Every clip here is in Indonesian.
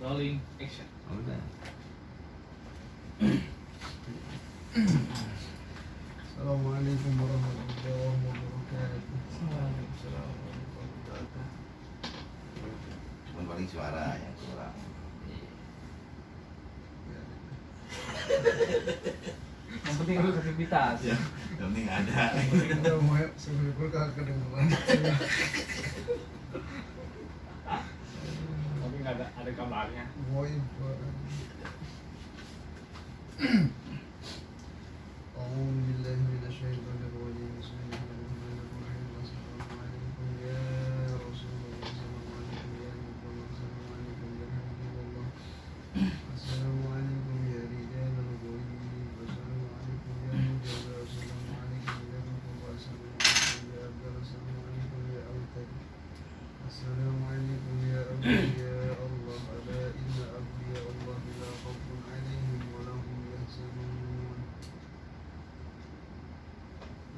Rolling action. Udah. Assalamualaikum warahmatullahi wabarakatuh. Waalaikumsalam warahmatullahi wabarakatuh. Cuman paling suara yang kurang. Yang penting lu aktivitas. Ya, yang penting ada. Kita mau sebelum kagak kedengeran. Tapi nggak ada kabarnya. Void. أعوذ بالله من الشيطان الرجيم بسم الله الرحمن الرحيم السلام عليكم يا رسول الله السلام عليكم يا نبي الله السلام عليكم يا حبيب الله السلام عليكم يا رجال الغيب السلام عليكم يا مجاهد السلام عليكم يا رب السلام عليكم يا أبدال السلام عليكم يا أوتاد السلام عليكم يا أولياء الله ألا إن أولياء الله لا خوف عليهم ولا هم يحزنون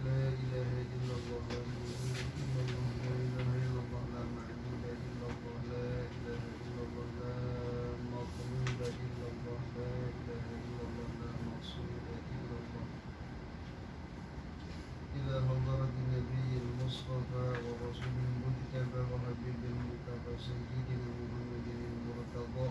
لا إله إلا الله لا إله إلا الله لا إله إلا الله لا معبود إلا الله لا إله إلا الله لا مطلوب إلا الله لا إله إلا الله لا مقصود إلا الله إلى حضرة النبي المصطفى ورسول المجتبى وحبيب المكتبى سيدنا محمد المرتضى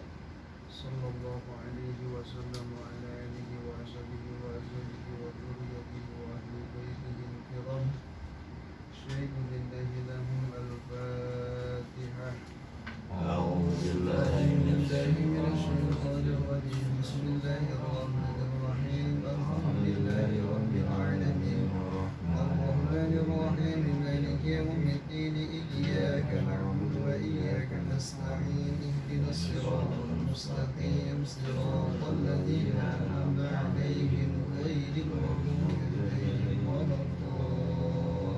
صلى الله عليه وسلم وعلى آله وأصحابه وأزواجه وذريته وأهل بيته الكرام شهد لله لهم الفاتحة أعوذ بالله من الشيطان الرجيم بسم الله الرحمن الرحيم الحمد لله رب العالمين الرحمن الرحيم مالك يوم الدين إياك نعبد وإياك نستعين اهدنا الصراط المستقيم صراط الذين أنعمت عليهم غير المغضوب عليهم ولا الضالين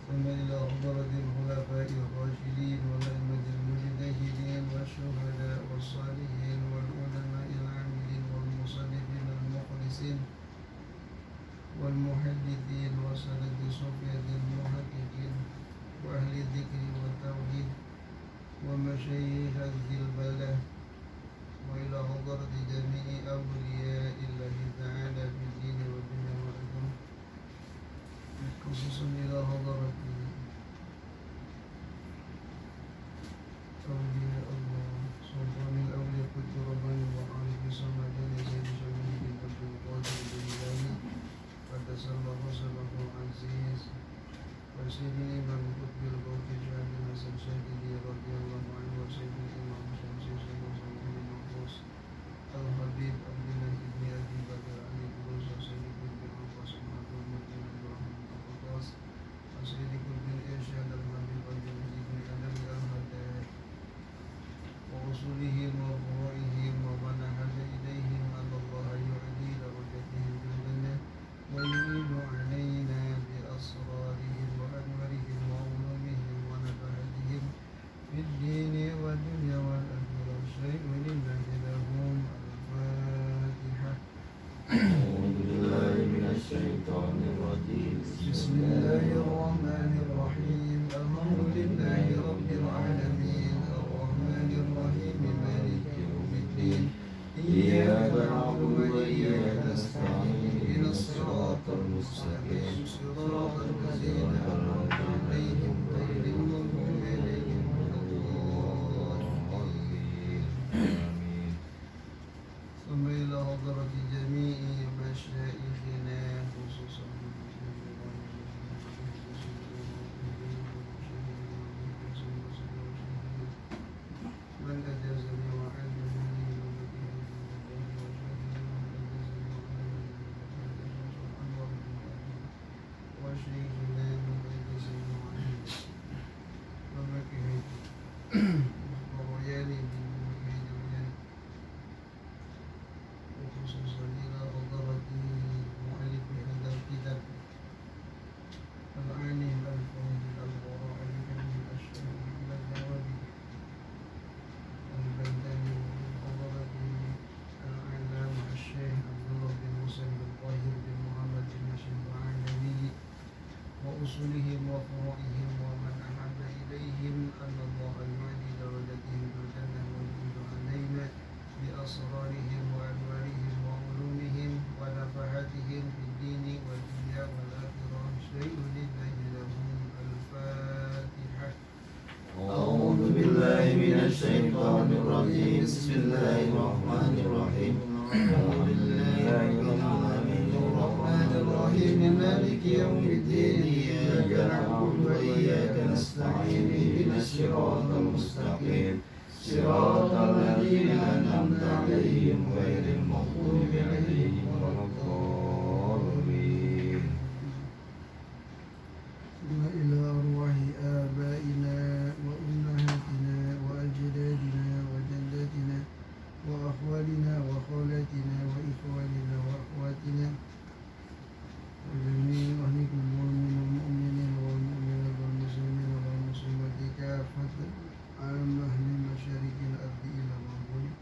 ثم إلى حضرة الخلفاء الراشدين والأئمة المجتهدين والشهداء والصالحين والعلماء العاملين والمصنفين المخلصين والمحدثين وسند صفية المحققين وأهل الذكر والتوحيد ومشايخ ذي البلاء وإلى حضرة جميع أولياء الله تعالى في الدين والدنيا والآخرة خصوصا إلى حضرة أولياء الله سلطان الأولياء قدس رباني وعارف صمدان سيد شمال بن عبد القادر الجيلاني قدس الله سره العزيز وسيد الإمام قطب القوت شهد الحسن الشاذلي رضي الله عنه وسيد الإمام شمسي سيد صالح بن عباس الحبيب عبد الله بن أبي بكر علي بن سيد بن عباس محمد بن إبراهيم القطاس وسيد بن إرشاد الحبيب عبد العزيز بن أدم الهداء وأصولهم وفروعهم ومن نهج إليهم أن الله يعلي درجتهم في الجنة ويعين علينا بأسرارهم وأنوارهم وعلومهم ونفحتهم في الدين والدنيا والآخرة شيء لله لهم الفاتحة أعوذ بالله من الشيطان الرجيم بسم الله الرحمن الرحيم الحمد لله رب العالمين الرحمن الرحيم مالك يوم الدين إياك نعبد وإياك نستعين اهدنا الصراط المستقيم صراط الذين أنعمت عليهم غير المغضوب عليهم ولا الضالين ثم إلى حضرة جميع مشايخنا خصوصا من أجازني وعلمني وشيخنا من أجازني وعلمني ومكهد ورياني من مكهد رياني وخصوصا إلى حضرة مؤلف هذا الكتاب العالم الفاضل الوراء الكريم الأشهر إلى النوابي البلداني ومن حضرته العلامة الشيخ عبد الله بن موسى بن طاهر بن محمد بن هاشم العالمي وأصولهم وفروعهم ومن أحب إليهم أن الله يعلي من الشيطان الرجيم بسم الله الرحمن الرحيم الحمد لله رب العالمين الرحمن الرحيم مالك يوم الدين إياك نعبد وإياك نستعين اهدنا الصراط المستقيم صراط الذين أنعمت عليهم غير المغضوب عليهم ولا الضالين. وإلى أرواح آبائنا وأمهاتنا وأجدادنا وجداتنا وأخوالنا وخالاتنا وإخواننا وأخواتنا وجميع أهل المؤمنين والمؤمنين والمؤمنات والمسلمين والمسلمات كافة عام أهل مشارق الأرض إلى المغرب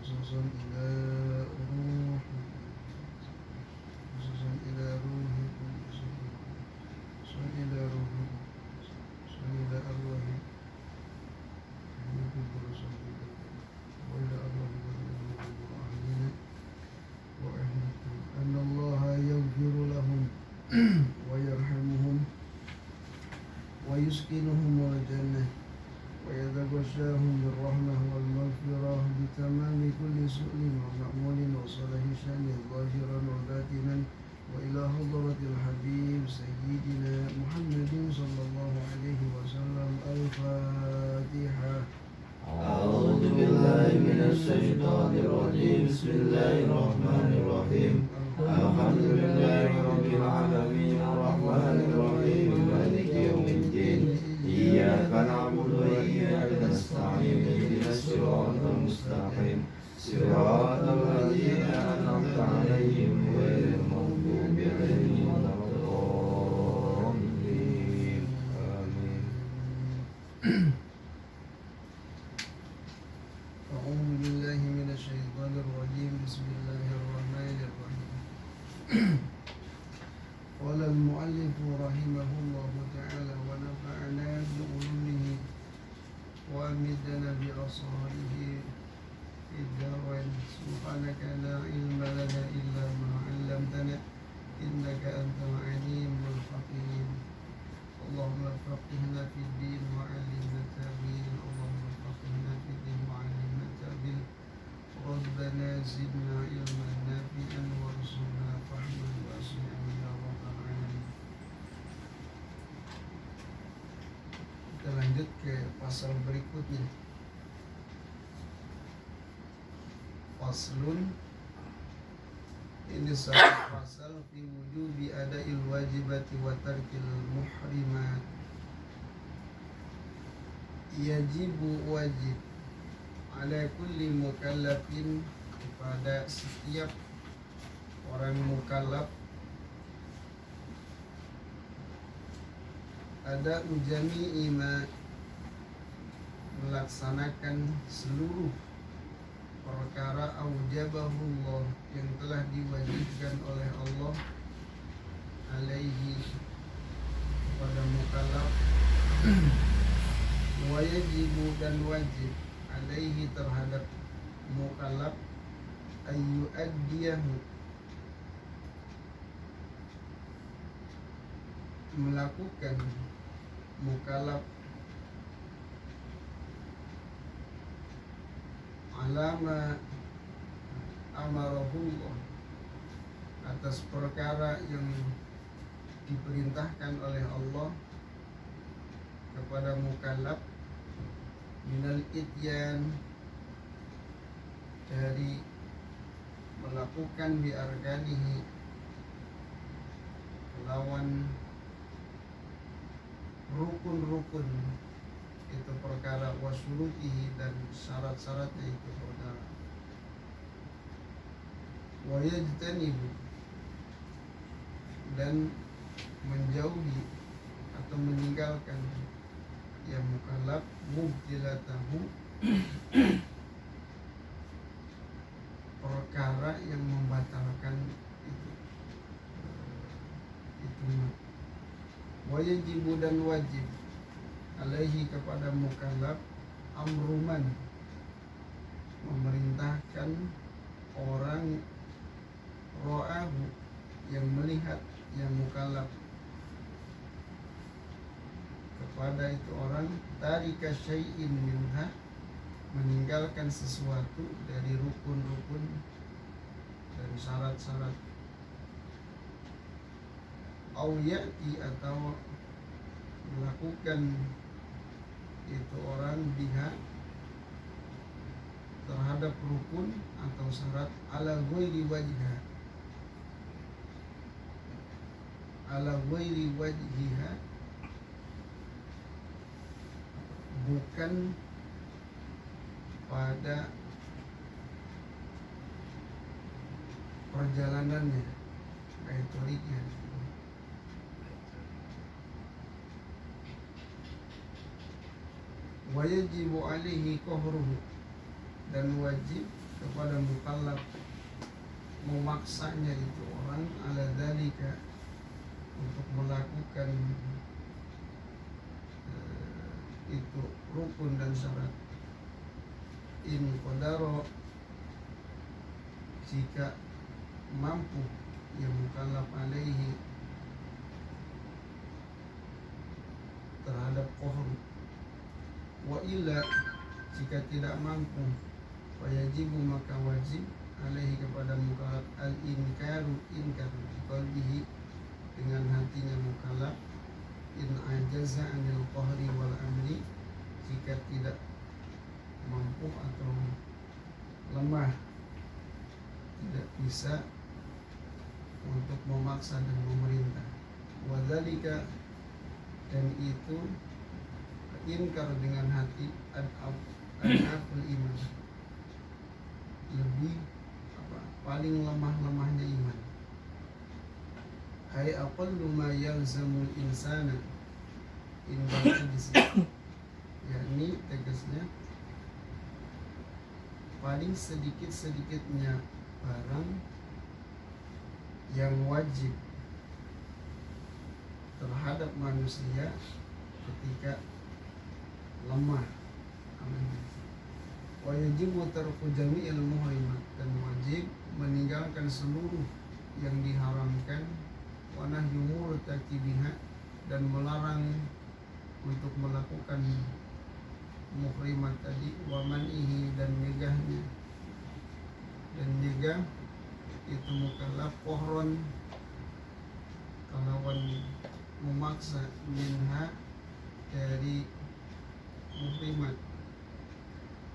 خصوصا إلى روحكم خصوصا إلى روحكم خصوصا إلى روحكم خصوصا إلى أرواحكم وإلى أرواحكم وأهلنا وأهلكم أن الله يغفر لهم ويرحمهم ويسكنهم الجنة ويتغشاهم بالرحمة والمغفرة بتمام كل سؤل ومأمول وصلاح شأن ظاهرا وباطنا وإلى حضرة الحبيب سيدنا محمد صلى الله عليه وسلم. الفاتحة. أعوذ بالله من الشيطان الرجيم بسم الله الرحمن الرحيم الحمد لله رب العالمين الرحمن الرحيم مالك يوم الدين إياك نعبد وإياك نستعين اهدنا الصراط المستقيم صراط الذين أنعمت عليهم غير المغضوب عليهم ولا الضالين آمين. أعوذ بالله من الشيطان الرجيم بسم الله الرحمن الرحيم. قال المؤلف رحمه الله تعالى ونفعنا بعلومه وأمدنا بأسراره في الدارين. سبحانك لا علم لنا إلا ما علمتنا إنك أنت العليم الحكيم. اللهم فقهنا في الدين وعلمنا التأويل. اللهم فقهنا في الدين وعلمنا التأويل. ربنا زدنا علما نافعا وارزقنا فهما واسعا يا رب العالمين. Kita lanjut ke pasal berikutnya. Faslun, ini satu pasal fi wujubi ada'il wajibati wa tarkil muhrimat. Yajibu wajib ala kulli mukallafin, kepada setiap orang mukallaf, ada ujami ima, melaksanakan seluruh perkara aujabahullah, yang telah diwajibkan oleh Allah alaihi, kepada mukallaf. Wajibu, dan wajib alaihi, terhadap mukallaf, ayu addiyahu, melakukan mukallaf alama amarahullah, atas perkara yang diperintahkan oleh Allah kepada mukallaf, minal ityan, dari melakukan biarganihi, lawan rukun-rukun itu perkara, wasyurutihi, dan syarat-syaratnya itu perkara, wayajtanibu, dan menjauhi atau meninggalkan ya mukallaf mubtilatahu, perkara yang membatalkan itu. Wajibu, dan wajib alaihi, kepada mukallaf, amruman, memerintahkan orang, ro'ahu, yang melihat yang mukallaf, kepada itu orang tarika syai'in minha, meninggalkan sesuatu dari rukun-rukun dan syarat-syarat, au ya'ti atau melakukan itu orang biha terhadap rukun atau syarat ala ghairi wajha, ala ghairi wajhiha, bukan pada perjalanannya, kayak toriknya. Wa yajibu alaihi qahruhu, dan wajib kepada mukallaf memaksanya itu orang ala dzalika, untuk melakukan itu rukun dan syarat, in qadara, jika mampu yang mukallaf alaihi terhadap qahr, wa illa, jika tidak mampu, wajibu maka wajib alaihi kepada mukallaf al inkaru, inkar qalbihi, dengan hatinya mukallaf, in ajaza anil qahri wal amri, jika tidak mampu atau lemah, tidak bisa untuk memaksa dan memerintah. Wadzalika, dan itu inkar dengan hati adaful iman, lebih paling lemah-lemahnya iman. Hai aqallu ma yalzamul insana in ba'disi, yakni tegasnya paling sedikit-sedikitnya barang yang wajib terhadap manusia ketika lemah. Wa yajibu tarku jami'il muhrimat, dan wajib meninggalkan seluruh yang diharamkan, wa nahyu murtakibiha, dan melarang untuk melakukan muhrimat tadi, wa man'ihi, dan nyegahnya. Dan nyegah itu mukallaf qahron, kalawan memaksa, minha, dari muhrimat,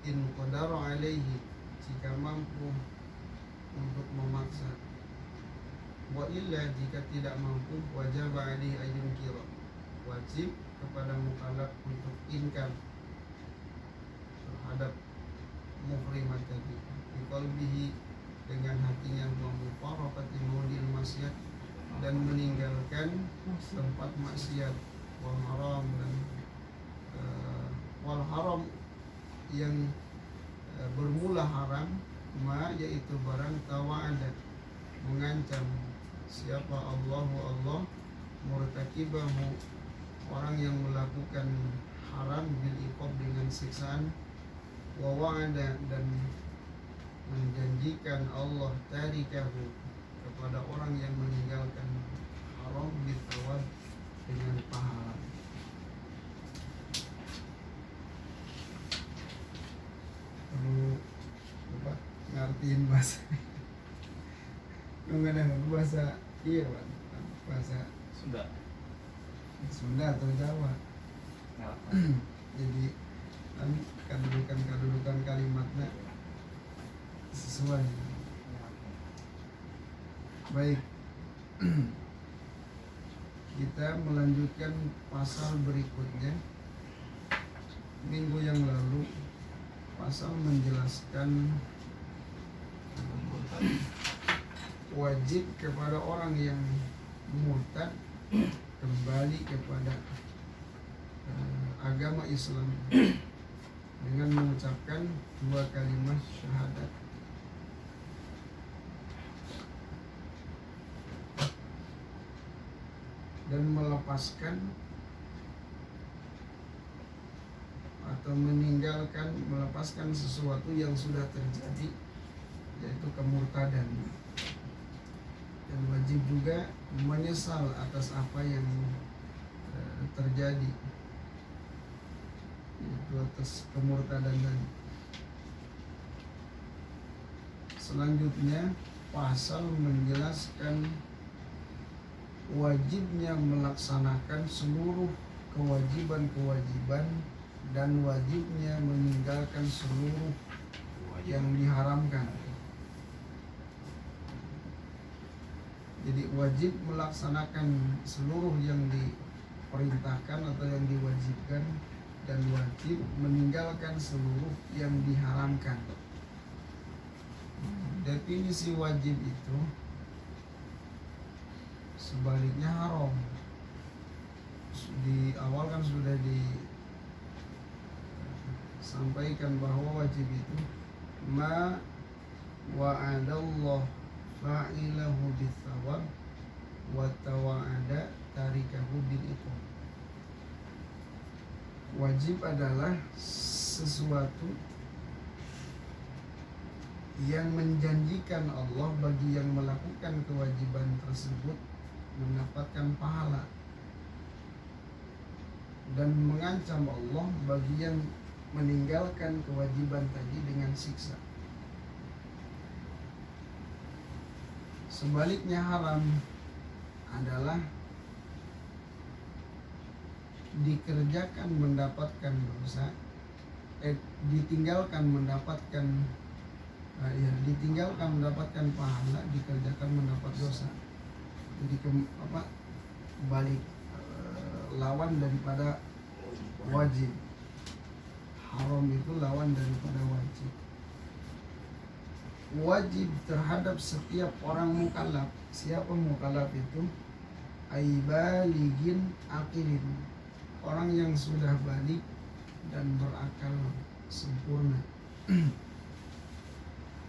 in qadara alaihi, jika mampu untuk memaksa, wa illa, jika tidak mampu, wajib alaihi ayun kira, wajib kepada mukallaf untuk inkar terhadap muhrimat tadi, di qalbihi, dengan hatinya, wa mufaraqati mawdil maksiat, dan meninggalkan tempat maksiat, wal haram, dan wal haram, yang bermula haram, ma, yaitu barang tawa'ada, mengancam siapa Allah murtakibahu, orang yang melakukan haram, bil iqab, dengan siksaan, wa wa'ada, dan menjanjikan Allah tarikahu, kepada orang yang meninggalkan haram, bitawab, dengan pahala. Perlu apa ngertiin bahasa mengenai bahasa iya Pak, bahasa Sunda atau Jawa. Jadi kan kedudukan kalimatnya sesuai. Baik, kita melanjutkan pasal berikutnya. Minggu yang lalu pasal menjelaskan wajib kepada orang yang murtad kembali kepada agama Islam dengan mengucapkan 2 kalimat syahadat. Dan melepaskan atau melepaskan sesuatu yang sudah terjadi, yaitu kemurtadan. Dan wajib juga menyesal atas apa yang terjadi atas kemurtadan tadi. Selanjutnya pasal menjelaskan wajibnya melaksanakan seluruh kewajiban-kewajiban dan wajibnya meninggalkan seluruh yang diharamkan. Jadi wajib melaksanakan seluruh yang diperintahkan atau yang diwajibkan, dan wajib meninggalkan seluruh yang diharamkan. Definisi wajib itu sebaliknya haram. Di awal kan sudah disampaikan bahwa wajib itu ma wa'adallah fa'ilahu bitsawab wa tawa'ada tarikahu bil iqab. Wajib adalah sesuatu yang menjanjikan Allah bagi yang melakukan kewajiban tersebut mendapatkan pahala, dan mengancam Allah bagi yang meninggalkan kewajiban tadi dengan siksa. Sebaliknya haram adalah dikerjakan mendapatkan dosa, ditinggalkan mendapatkan ditinggalkan mendapatkan pahala, dikerjakan mendapat dosa. Jadi balik lawan daripada wajib. Haram itu lawan daripada wajib. Wajib terhadap setiap orang mukallaf. Siapa mukallaf itu? Aibaligin aqilin, orang yang sudah balik dan berakal sempurna.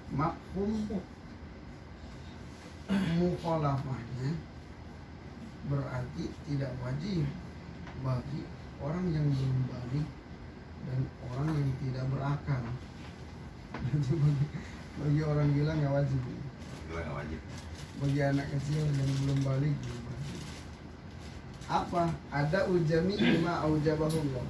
Mafhum mukhalafahnya berarti tidak wajib bagi orang yang belum balik dan orang yang tidak berakal. Jadi bagi orang gila nggak wajib. Gila nggak wajib. Bagi anak kecil yang belum balik belum wajib. Apa? Ada ujami lima aujabahullah,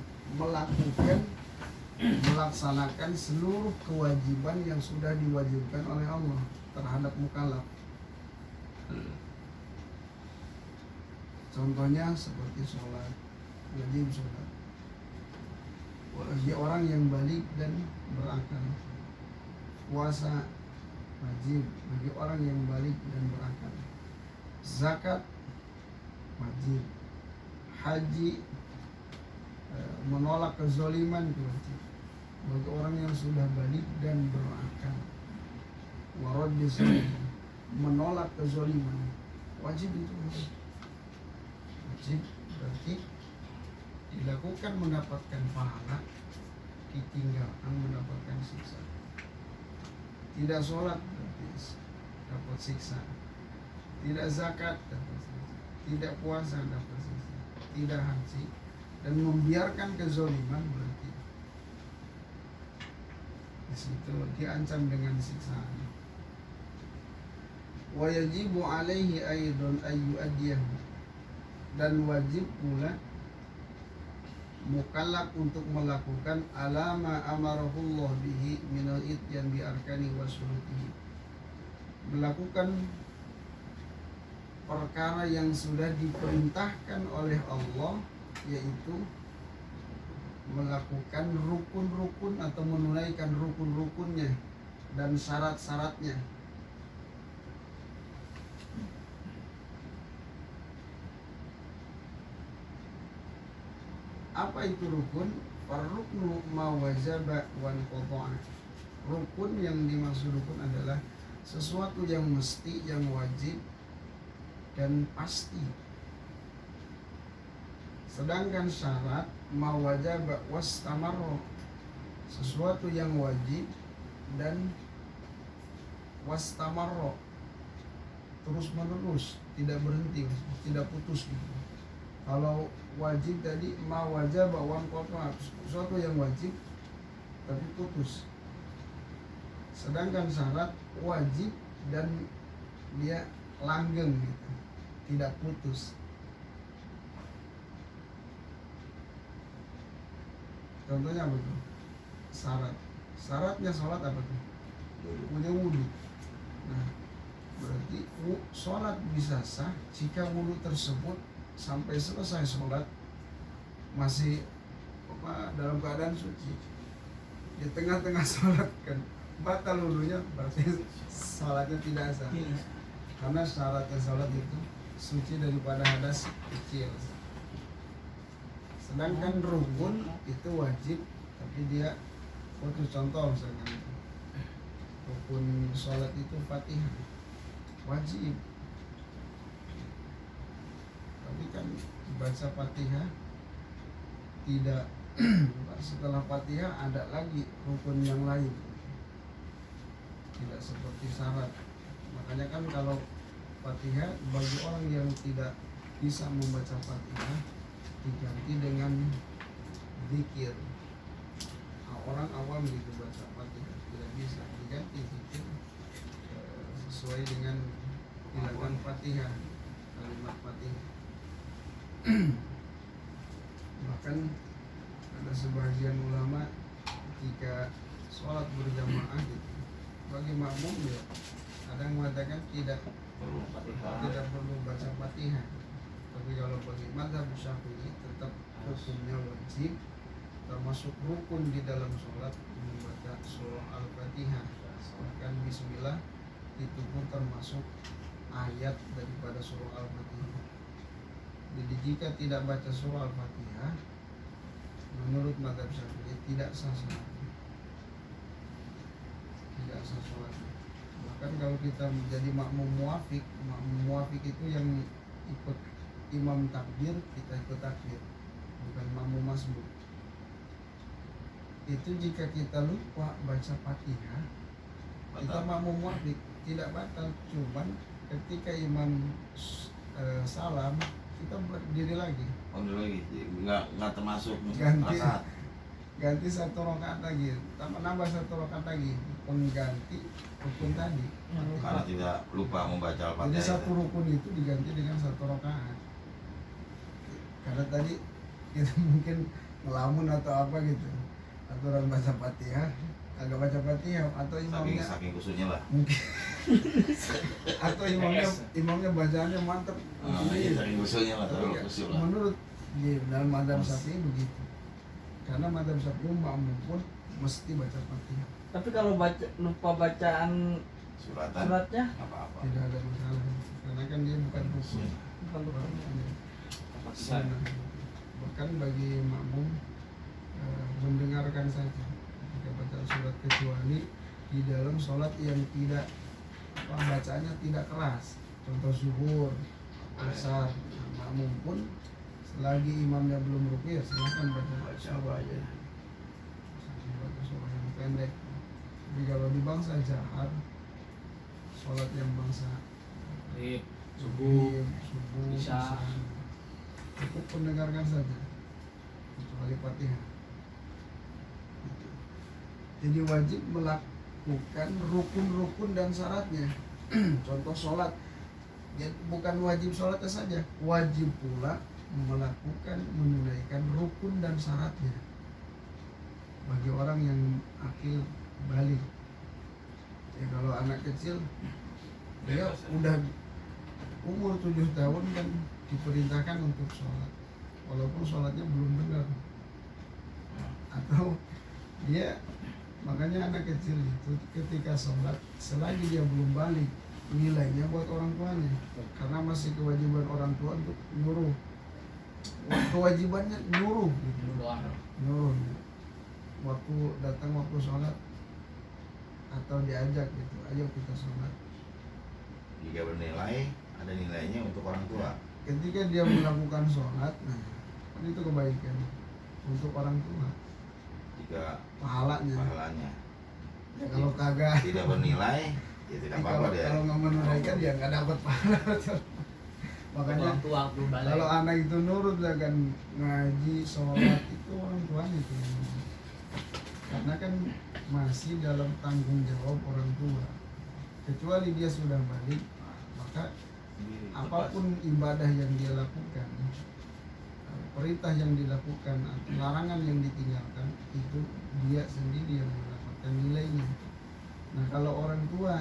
melaksanakan seluruh kewajiban yang sudah diwajibkan oleh Allah terhadap mukallaf. Contohnya seperti sholat, wajib sholat bagi orang yang balik dan berakal. Puasa wajib bagi orang yang balik dan berakal. Zakat wajib. Haji, menolak kezaliman wajib bagi orang yang sudah balik dan berakal. Warad menolak kezaliman wajib itu wajib berarti dilakukan mendapatkan pahala, ditinggalkan mendapatkan siksa. Tidak sholat berarti dapat siksa, tidak zakat dapat siksa, tidak puasa dapat siksa, tidak haji dan membiarkan kezaliman berarti di situ diancam dengan siksaan. Wa yajibu alaihi aidan ayyu'addiyahu, dan wajib pula mukallaf untuk melakukan alama amarahullah bihi minal ityan bi arkani wa syurutihi, melakukan perkara yang sudah diperintahkan oleh Allah, yaitu melakukan rukun-rukun atau menunaikan rukun-rukunnya dan syarat-syaratnya. Apa itu rukun? Farruknu ma wajaba wan qata'a. Rukun yang dimaksud rukun adalah sesuatu yang mesti, yang wajib dan pasti. Sedangkan syarat ma wajaba wastamarra, sesuatu yang wajib dan wastamarra, terus menerus, tidak berhenti, tidak putus gitu. Kalau wajib tadi ma wajaba wan qata'a, sesuatu yang wajib tapi putus. Sedangkan syarat wajib dan dia langgeng gitu, tidak putus. Contohnya apa tuh? Syaratnya sholat apa tuh? Punya wudhu. Nah, berarti sholat bisa sah jika wudhu tersebut sampai selesai sholat masih dalam keadaan suci. Di tengah-tengah sholat kan batal wudhunya, berarti sholatnya tidak sah. Karena syaratnya sholat itu suci daripada hadas kecil. Sedangkan rukun itu wajib, tapi dia untuk contoh misalkan rukun sholat itu Fatihah wajib, tapi kan baca Fatihah tidak setelah Fatihah ada lagi rukun yang lain, tidak seperti syarat. Makanya kan kalau Fatihah bagi orang yang tidak bisa membaca Fatihah diganti dengan zikir. Orang awam gitu baca Fatihah tidak bisa, diganti zikir sesuai dengan bilangan Fatihah, kalimat Fatihah. Bahkan ada sebagian ulama jika sholat berjamaah gitu, bagi makmum ya ada yang mengatakan tidak perlu baca Fatihah. Tapi kalau bagi mazhab Syafi'i tetap hukumnya wajib, termasuk rukun di dalam sholat membaca surah Al-Fatihah. Bahkan Bismillah itu pun termasuk ayat daripada surah Al-Fatihah. Jadi jika tidak baca surah Al-Fatihah, menurut mazhab Syafi'i tidak sah sholatnya. Tidak sah sholatnya. Bahkan kalau kita menjadi makmum muwafiq itu yang ikut imam takbir, kita ikut takbir, bukan makmum masbuk. Itu jika kita lupa baca Fatihah, kita makmum muwafiq tidak batal, cuman ketika imam salam kita berdiri lagi. Nggak termasuk ganti satu rakaat lagi, nambah satu rakaat lagi, pengganti rukun tadi. Karena tidak lupa membaca Al-Fatihah. Jadi satu rukun itu diganti dengan satu rakaat. Karena tadi kita mungkin ngelamun atau apa gitu, aturan baca Fatihah, agak baca Fatihah atau imamnya saking khususnya lah. mungkin atau imamnya bacaannya mantap. Iya, saking khususnya lah, terlalu khusyuk lah. Menurut dalam mazhab Syafi'i begitu. Karena mazhab Syafi'i makmum pun mesti baca Fatihah. Tapi kalau lupa bacaan suratnya apa-apa. Tidak ada masalah. Karena kan dia bukan rukun. Bahkan bagi makmum mendengarkan saja ketika baca surat, kecuali di dalam sholat yang tidak bacaannya tidak keras, contoh zuhur, asar, makmum pun selagi imamnya belum ruku ya silakan baca surah yang pendek. Jadi kalau di bangsa jahar, sholat yang bangsa subuh, isya, cukup mendengarkan saja, kecuali Fatihah. Jadi wajib melakukan rukun-rukun dan syaratnya. Contoh sholat, ya bukan wajib sholatnya saja, wajib pula melakukan menunaikan rukun dan syaratnya. Bagi orang yang akil balik, ya kalau anak kecil dia udah umur 7 tahun kan diperintahkan untuk sholat, walaupun sholatnya belum benar. Atau dia, makanya anak kecil itu ketika sholat selagi dia belum balik, nilainya buat orang tuanya, karena masih kewajiban orang tua untuk nyuruh. Kewajibannya nyuruh gitu. Nyuruh waktu datang waktu sholat atau diajak gitu, ayo kita sholat. Jika bernilai, ada nilainya untuk orang tua. Ketika dia melakukan sholat, nah kan itu kebaikan untuk orang tua. Jika pahalanya. Ya kalau kagak tidak bernilai, ya tidak apa-apa dia. Kalau nggak menunaikan dia nggak dapat pahala. Makanya kalau anak itu nurut akan ngaji, sholat, itu orang tuanya itu. Karena kan masih dalam tanggung jawab orang tua. Kecuali dia sudah balik, maka apapun ibadah yang dia lakukan perintah yang dilakukan atau larangan yang ditinggalkan itu dia sendiri yang mendapatkan nilainya. Nah kalau orang tua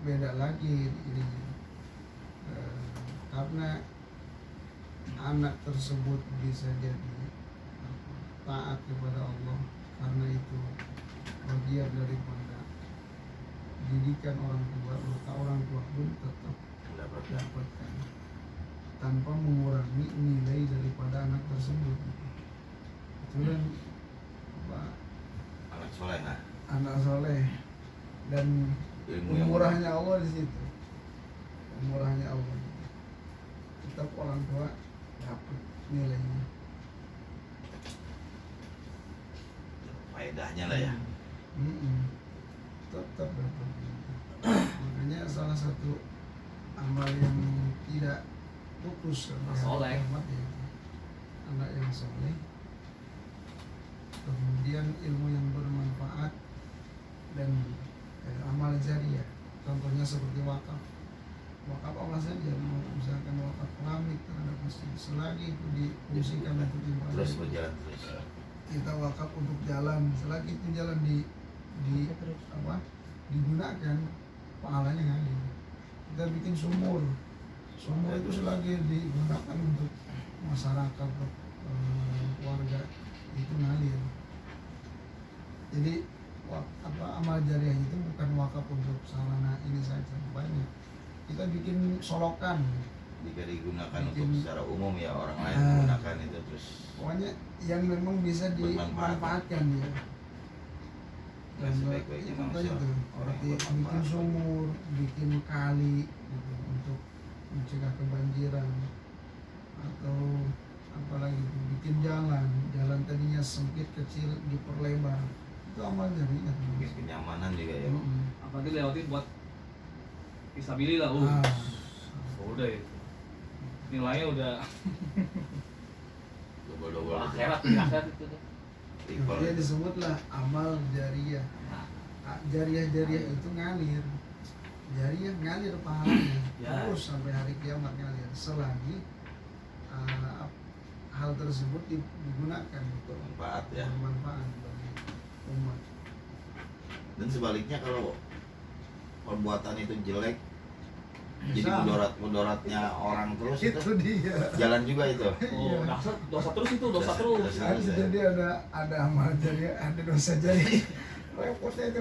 beda lagi ini, karena anak tersebut bisa jadi taat kepada Allah, karena itu bagian daripada didikan orang tua, maka orang tua pun tetap dapatkan tanpa mengurangi nilai daripada anak tersebut. Itu kan anak soleh nah. Anak soleh dan Ilmu yang murahnya Allah di situ, murahnya Allah tetap orang tua dapat nilainya, faedahnya lah ya. Tetap dapat. Makanya salah satu amal yang tidak putus sampai hari Soleh. kiamat ya anak yang soleh, kemudian ilmu yang bermanfaat dan amal jariah. Contohnya seperti wakaf apa saja, mau misalkan wakaf keramik terhadap masjid, selagi itu difungsikan untuk ibadah, Terus berjalan terus. kita wakaf untuk jalan, selagi itu jalan digunakan, pahalanya ngalir. Kita bikin sumur itu selagi digunakan untuk masyarakat, warga, itu ngalir. Jadi amal jariah itu bukan wakaf untuk sarana ini saja, banyak. Kita bikin solokan, Jika digunakan Bikin- untuk secara umum ya orang lain Ah. menggunakan itu terus pokoknya yang memang bisa Bermanfaat. dimanfaatkan ya. Dan sebaik-baiknya Contohnya manusia, tuh, orang seperti yang bikin bermanfaat. sumur, bikin kali gitu, untuk mencegah kebanjiran, atau apalagi tuh, bikin jalan tadinya sempit kecil diperlebar, itu amal jariah. Mungkin kenyamanan juga ya. Apalagi lewatin buat fisabilillah. Ah, Udah itu. Nilainya udah Double-double aja. akhirat di akhirat itu tuh. Equal. dia disebutlah amal jariah. Jariah itu ngalir, jariah ngalir pahalanya Ya. terus sampai hari kiamat ngalir, selagi hal tersebut digunakan untuk Bermanfaat ya. bermanfaat bagi umat. Dan sebaliknya kalau perbuatan itu jelek, jadi Sama. mudaratnya orang terus Itu dia. jalan juga itu. Oh, dosa terus itu, dosa terus. Harus jadi ada amal jariah, ada dosa jariah. Repotnya itu.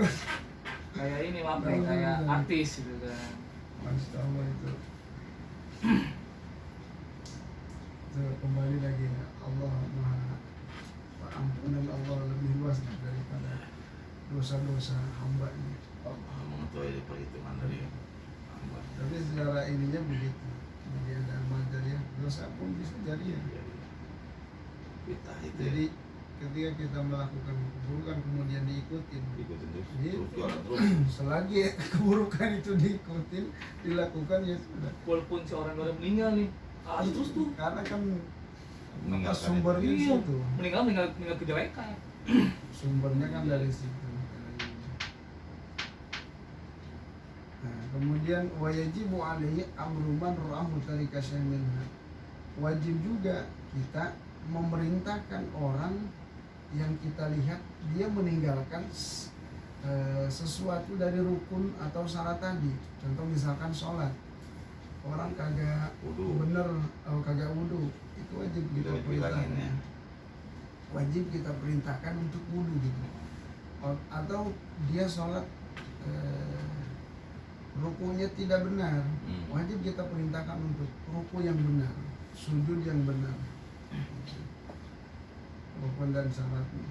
Kayak ini maaf nih, kayak artis gitu kan. Masya Allah itu. Itu kembali lagi ya, Allah maha ampunan Allah lebih luas daripada dosa-dosa hambanya. Allah mengetahui perhitungan dari hamba. Tapi secara ininya begitu. Jadi ada amal jariah, dosa pun bisa jariah. Kita itu Jadi ketika kita melakukan keburukan kemudian diikutin, ikutin terus Gitu. jualan terus. selagi keburukan itu diikutin, dilakukan ya sudah. Walaupun si orang udah meninggal nih, terus tuh. Karena kan Meninggalkan sumbernya di Iya, situ. meninggal kejelekan. Sumbernya kan dari situ. Nah, kemudian wajibu alaihi amru man ra'ahu tarika syamilha. Wajib juga kita memerintahkan orang yang kita lihat dia meninggalkan sesuatu dari rukun atau syarat tadi. Contoh misalkan sholat, orang kagak Wudu. bener, kagak wudu, itu wajib kita Itu bilangin perintahkan. ya. Wajib kita perintahkan untuk wudu gitu. Atau dia sholat rukunya tidak benar, wajib kita perintahkan untuk ruku yang benar, sujud yang benar, rukun dan syaratnya.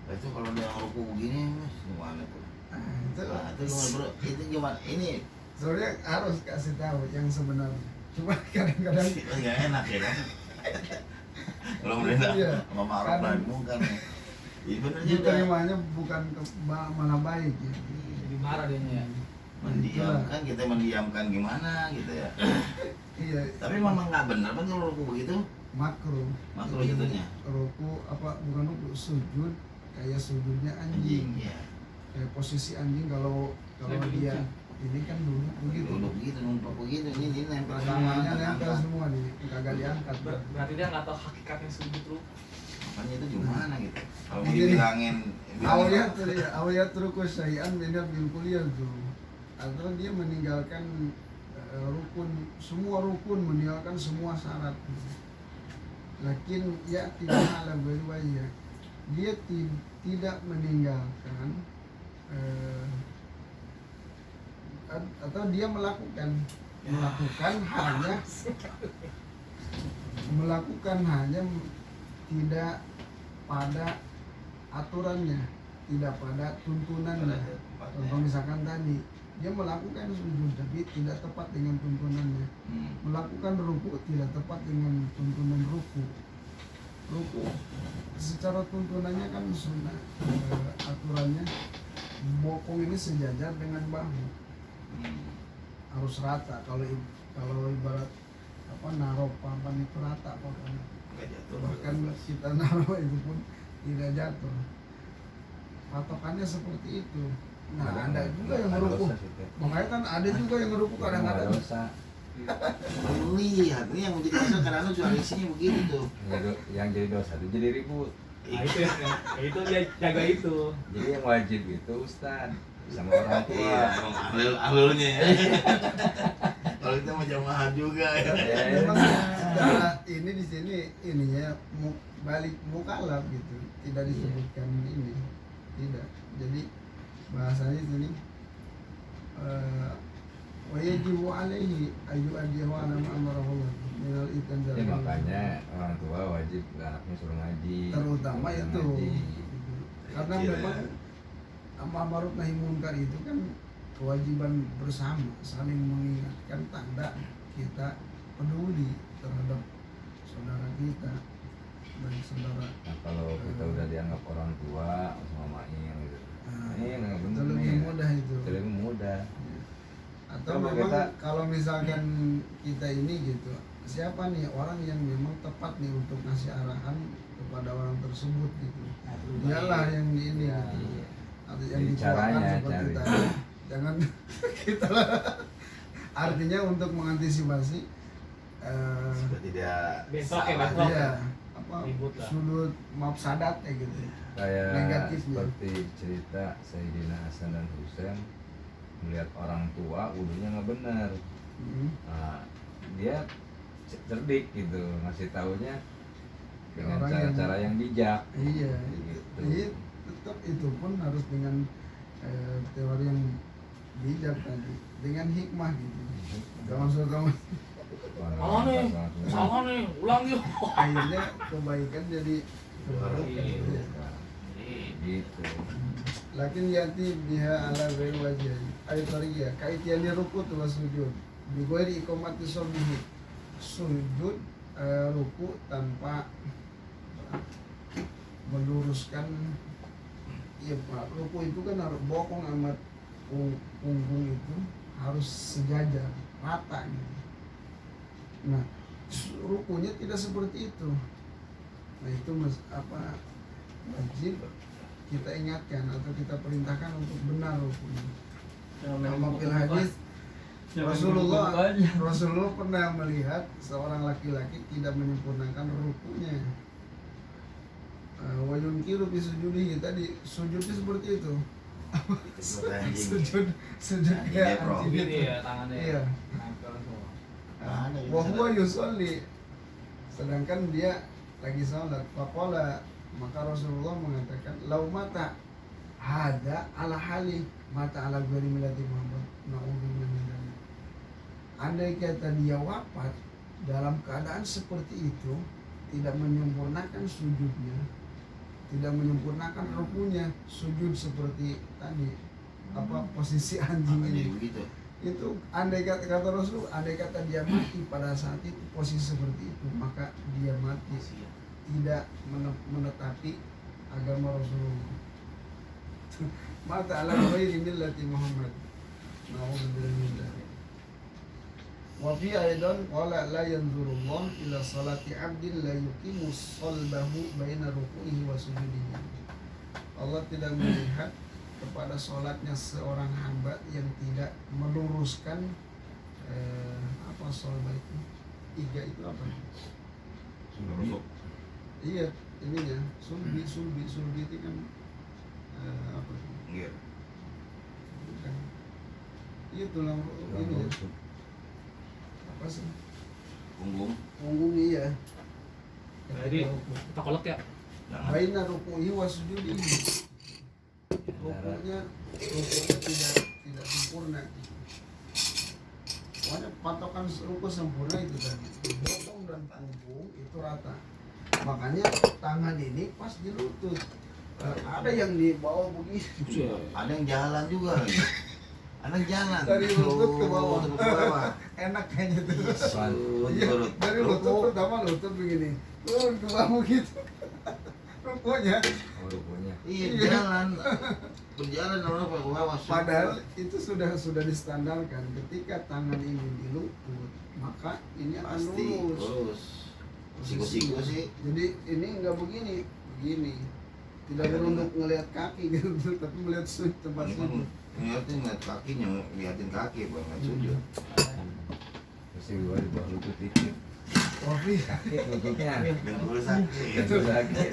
Nah, itu kalau dia ruku begini mas gimana tuh? Itu Nah, itu gimana bro? Itu gimana? Ini sebenarnya harus kasih tahu yang sebenarnya. Cuma kadang-kadang nggak enak ya kan? Kalau mereka Iya. sama marah Kadang- dan mungkar nih. Iya bener juga. diterimanya bukan malah baik ya. Jadi marah dia ya. Mendiamkan, kita mendiamkan gimana gitu ya. Iya. Tapi memang nggak benar kan kalau ruku begitu. Makruh. Makruh jatuhnya. Ruku bukan ruku, sujud kayak sujudnya anjing. Anjing ya. Kayak posisi anjing kalau Lebih dia lucu. Ini kan dulu begitu. Duduk gitu, numpuk begitu, ini nempel sama. Tangannya nempel semua nih, kagak diangkat. Berarti dia nggak tahu hakikatnya sujud lu. Makanya itu gimana gitu? Kalau Jadi, dibilangin awalnya terus sayan beda bil kuliah tuh. Atau dia meninggalkan rukun, semua rukun, meninggalkan semua syarat. Lakin ya tidak ala berwajah. Dia tidak meninggalkan atau dia melakukan hanya tidak pada aturannya, tidak pada tuntunannya. Contoh misalkan tadi dia melakukan sujud tapi tidak tepat dengan tuntunannya, melakukan ruku tidak tepat dengan tuntunan ruku secara tuntunannya kan sunnah, aturannya bokong ini sejajar dengan bahu, harus rata. Kalau ibarat naruh papan itu rata pokoknya, bahkan kita naruh itu pun tidak jatuh. Patokannya seperti itu. Nah, ada juga yang ngerukuk. Makanya kan ada juga yang ngerukuk kadang-kadang. Lihat, ini yang menjadi dosa kadang-kadang soal isinya begitu tuh. Yang jadi dosa itu jadi ribut. Nah itu dia jaga itu. Jadi yang wajib itu Ustaz sama orang tua. Iya, alulnya ya. Kalau kita mau jamaah juga ya. Memang secara ini di sini ininya balik mukalaf gitu, tidak disebutkan ini, tidak. Jadi bahasanya di sini wajibu alaihi ayu adiyahu ala ma'amarahullah minal itanzal. Ya makanya orang tua wajib anaknya suruh ngaji. Terutama suruh itu. ngaji. Karena memang amar ma'ruf nahi munkar itu kan kewajiban bersama, saling mengingatkan, tanda kita peduli terhadap saudara kita dan saudara. Nah, kalau kita udah dianggap orang tua sama main gitu. Ini nggak itu bener lebih nih. mudah itu. Lebih mudah. Atau Coba memang kita- kalau misalkan kita ini gitu, siapa nih orang yang memang tepat nih untuk ngasih arahan kepada orang tersebut gitu. Dialah yang di ini Ya, gitu. iya. Atau yang Jadi dikuatkan caranya seperti cari. tadi. Jangan kita artinya untuk mengantisipasi Seperti dia Besok ya, salah. besok. iya, apa Ribut lah. sudut mafsadat gitu. Kayak Negatifnya. seperti cerita Sayyidina Hasan dan Husain melihat orang tua wudhunya nggak benar. Nah, dia cerdik gitu ngasih taunya dengan Orang cara-cara yang bijak. Iya, Gitu. iya, tetap itu pun harus dengan teori yang bijak tadi, dengan hikmah gitu. Jangan suka Salah nih, salah nih, ulang yuk. akhirnya kebaikan jadi keburukan. Iya. Gitu. Lakin yati biha ala ghairi wajhi. Ayat tariya kaitian rukut wa sujud. Bi ghairi iqamati sulbihi. Sujud ruku tanpa meluruskan, ya Pak, ruku itu kan harus bokong amat punggung itu harus sejajar, rata gitu. Nah, rukunya tidak seperti itu. Nah, itu wajib kita ingatkan atau kita perintahkan untuk benar rukunya. Sama fil hadis Rasulullah pernah melihat seorang laki-laki tidak menyempurnakan rukunya. Wa yunkiru bi sujudihi, tadi sujudnya seperti itu. sujud kayak Bro. anjing Gini gitu. ya tangannya. Iya. Nempel semua. Ada yang Wa huwa yusolli, sedangkan dia lagi sholat. Faqala, maka Rasulullah mengatakan, lau mata hada ala hali mata ala ghairi millati Muhammad, na'udzubillah min dzalik. Andai kata dia wafat dalam keadaan seperti itu, tidak menyempurnakan sujudnya, tidak menyempurnakan rukunya, sujud seperti tadi, posisi anjing Jadi ini, begitu. itu andai kata Rasul, andai kata dia mati pada saat itu posisi seperti itu, maka dia mati tidak menetapi agama Rasulullah. Mata ala ghairi millati Muhammad. Na'udzubillah min dzalik. Wa fi aidan qala la yanzurullah ila salati 'abdin la yuqimu salbahu baina ruku'ihi wa sujudihi. Allah tidak melihat kepada sholatnya seorang hamba yang tidak meluruskan apa sholat itu tiga itu apa? Rusuk. Iya, ininya sulbi itu kan apa? Iya. Bukan. Iya tulang ini ya. Apa sih? Punggung. Punggung iya. Jadi kita kolek ya. Jangan. Baina ruku'i wa sujudi. Ruku'nya tidak sempurna. Pokoknya patokan ruku sempurna itu tadi. Bokong dan punggung itu rata. Makanya tangan ini pas di lutut. Ada yang di bawah begini. Ada yang jalan juga. Ada yang jalan. Dari lutut ke bawah. Lutut ke bawah. Enak kayaknya tuh. Iya, Lutut. dari lutut pertama lutut begini. Turun ke bawah gitu. Rukunya. Oh, rupanya. Iya, jalan. Berjalan orang ke bawah. Padahal itu sudah distandarkan. Ketika tangan ini di lutut, maka ini akan pasti lurus. lurus. Siku-siku sih. Jadi ini nggak begini. Tidak Iya, beruntuk ngelihat kaki gitu, tapi melihat tempat Ini kan sujud. ngeliatin kakinya, ngeliatin kaki bukan ngeliat sujud. Mesti gua di bawah lutut dikit. Tapi Sakit lututnya. Dengkul sakit. Itu sakit.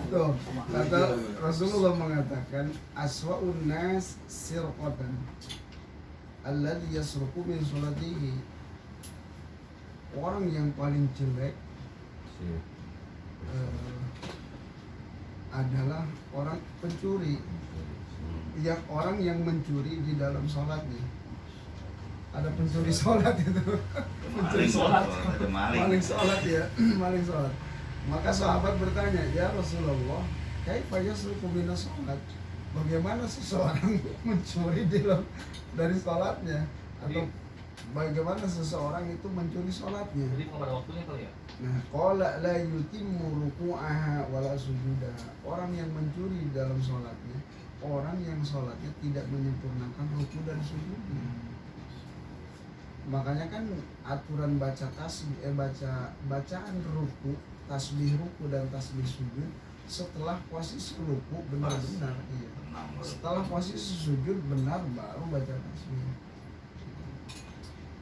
tuh kata Rasulullah mengatakan aswa'un nas sirqatan alladhi yasruqu min sholatihi. Orang yang paling jelek Si. adalah orang pencuri, yang orang yang mencuri di dalam sholatnya. Ada pencuri sholat itu, Maling sholat. Ada maling. maling sholat ya, maling sholat. Maka sahabat bertanya, ya Rasulullah, kaifa yasruqu minas sholat? Bagaimana seseorang mencuri dari sholatnya? Atau bagaimana seseorang itu mencuri sholatnya? Jadi pada waktunya kali ya. Nah, qala la yutimmu ruku'aha wala sujudaha. Orang yang mencuri dalam sholatnya, orang yang sholatnya tidak menyempurnakan ruku dan sujudnya. Makanya kan aturan baca bacaan ruku, tasbih ruku dan tasbih sujud setelah posisi ruku benar-benar iya. Tenang, bro. Setelah posisi sujud benar baru baca tasbih.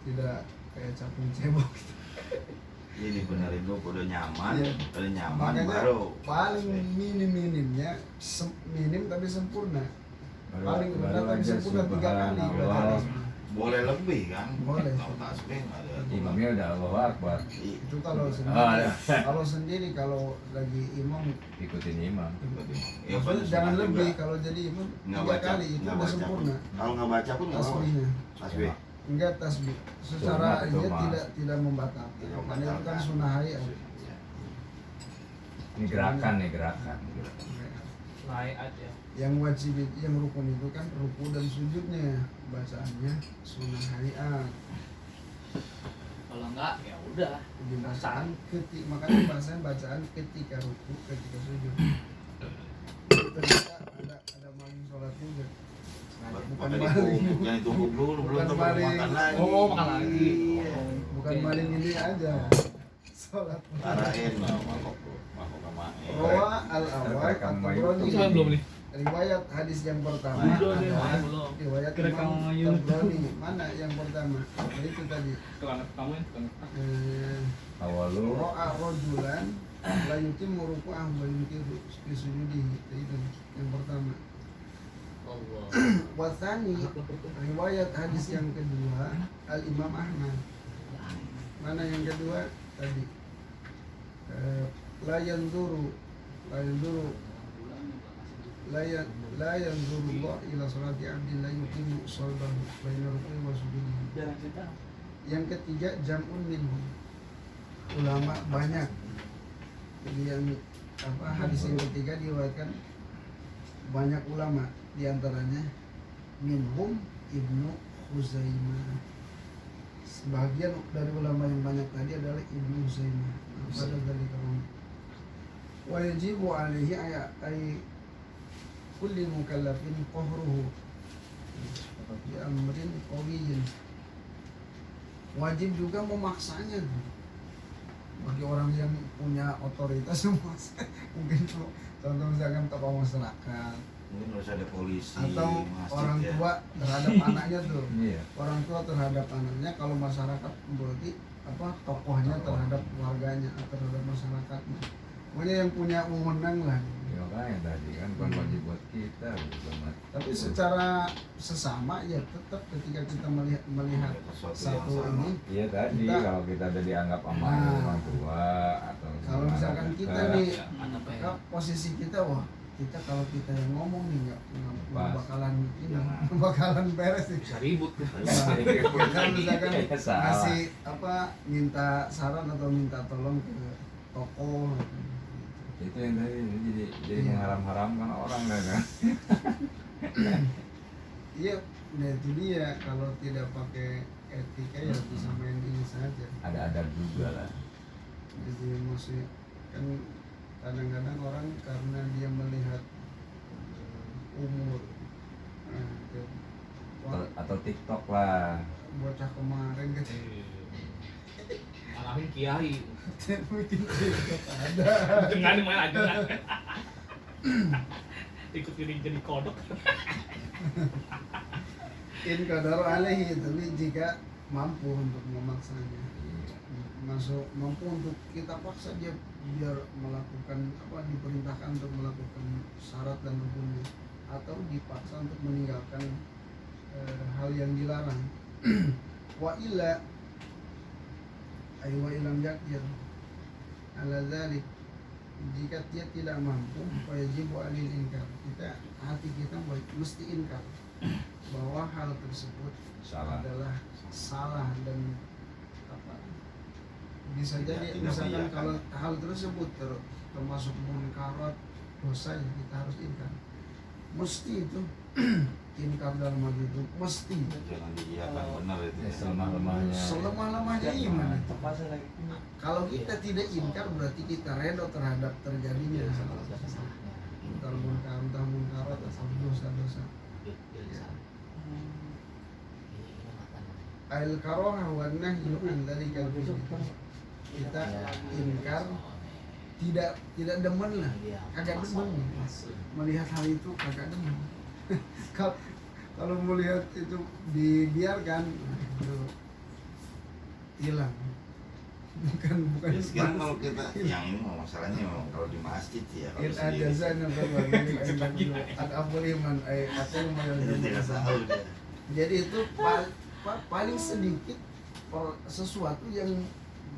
Tidak kayak capung cebok gitu. Ini benerin dulu udah nyaman, Iya. udah nyaman Makanya baru. paling minim-minimnya minim tapi sempurna. Paling rendah tapi aja sempurna 3 kali. subhanallah. Boleh lebih kan? Boleh. Kalau tasbih nggak ada. Imamnya udah Allahu Akbar. Itu kalau Oh, sendiri. iya. Kalau sendiri kalau lagi imam Ikutin imam. Ya, maksudnya pada jangan sunat lebih juga. kalau jadi imam Nggak 3 baca, kali itu nggak udah baca sempurna. pun. Kalau nggak baca pun nggak apa-apa. Tasbihnya. Tasbih. Enggak tasbih. Secara Sunat itu ini mah. tidak membatalkan. Karena itu kan sunnah hayat. Iya. Ini gerakan nih gerakan. Naik aja. Yang wajib yang rukun itu kan ruku dan sujudnya, bacaannya sunnah hayat. Kalau enggak ya udah. Bacaan ketika makanya bahasanya bacaan ketika ruku, ketika sujud. Ternyata ada maling sholat juga. Bukan Makanya maling, jangan ditumpuk dulu, belum Bukan tuh baru maling. makan lagi. Oh, makan lagi. Iya. bukan Oke. maling ini aja. Sholat. Arahin lah, mangkok sama Rawa al-awal Rekam atau YouTube. Broni. Itu saya belum nih. Riwayat hadis yang pertama. Belum deh, adalah belum. Riwayat Kerekam Imam YouTube. Tabrani. Mana yang pertama? Itu tadi. Tukang kamu yang tukang. Eh, Awalu Ro'a rojulan la yutimmu ruku'ahu wa yunkiru fi sujudihi. Itu yang pertama. Allah. Wasani riwayat hadis yang kedua Al Imam Ahmad. Mana yang kedua tadi? La yanzuru la yanzuru Allah ila salati abdin la yutimmu sholatahu baina ruku'i wa sujudihi. Jarang cerita. Yang ketiga jam'un minhum. Ulama banyak. Jadi yang hadis yang ketiga diriwayatkan banyak ulama, di antaranya minhum Ibnu Khuzaimah. Sebagian dari ulama yang banyak tadi adalah Ibnu Khuzaimah. Pada dari kaum wa yajibu alaihi ay kulli mukallafin qahruhu bi amrin qawiyyin. Wajib juga memaksanya tuh. Bagi orang yang punya otoritas memaksa. Mungkin contoh misalkan tokoh masyarakat Mungkin harus ada polisi, atau masjid, orang ya. tua terhadap anaknya tuh. Iya. Orang tua terhadap anaknya, kalau masyarakat berarti apa tokohnya terhadap keluarganya atau terhadap masyarakatnya. Pokoknya yang punya wewenang lah. Ya makanya tadi kan bukan wajib buat kita, bukan. Tapi secara sesama ya tetap ketika kita melihat Sesuatu yang satu sama. ini, Iya tadi Kita- kalau kita udah dianggap amal Nah. orang tua atau kalau sama misalkan dekat, kita nih Ada apa ya? posisi kita, wah kita kalau kita yang ngomong nih nggak Pas. bakalan ini Jangan. bakalan beres nih. Bisa ribut. Kalau misalkan Ya, salah. masih apa minta saran atau minta tolong ke tokoh itu yang tadi jadi Iya. mengharam-haramkan orang kan. iya, nah itu dia, kalau tidak pakai etika ya bisa main ini saja. Ada adab juga lah. Jadi masih kan kadang-kadang orang karena dia melihat umur, dia, wah, Atau TikTok lah. bocah kemarin gitu. Alamin kiai. Bikin TikTok ada. Dengan mana aja. Ikut jadi kodok. In qadaru alaihi, tapi jika mampu untuk memaksanya, mampu untuk kita paksa dia biar melakukan apa diperintahkan untuk melakukan syarat dan rukunnya, atau dipaksa untuk meninggalkan hal yang dilarang. Wa illa ay wa ilam yakdir ala dzalik, jika dia tidak mampu, wajibu alil inkar, hati kita mesti inkar bahwa hal tersebut Salah. adalah salah dan apa, bisa Tidak- jadi tidak misalkan mengiyakan. kalau hal tersebut termasuk munkarat, dosa yang kita harus inkar, mesti itu inkar dalam hal itu mesti Jangan diiyakan benar itu. Ya, selemah-lemahnya. selemah-lemahnya iman itu. Terpaksa lagi. Kalau kita tidak inkar berarti kita redo terhadap terjadinya munkarat atau dosa-dosa. Al karohah wa nahyu an dzalika, kita inkar, tidak demen lah, kagak demen melihat hal itu, kagak demen. Kalau melihat itu dibiarkan, itu hilang. Bukan Ya, sekarang kalau kita yang ini mau masalahnya memang kalau di masjid ya kalau in sendiri ajazan yang ada afuliman atau dia tidak tahu dia. jadi itu paling sedikit sesuatu yang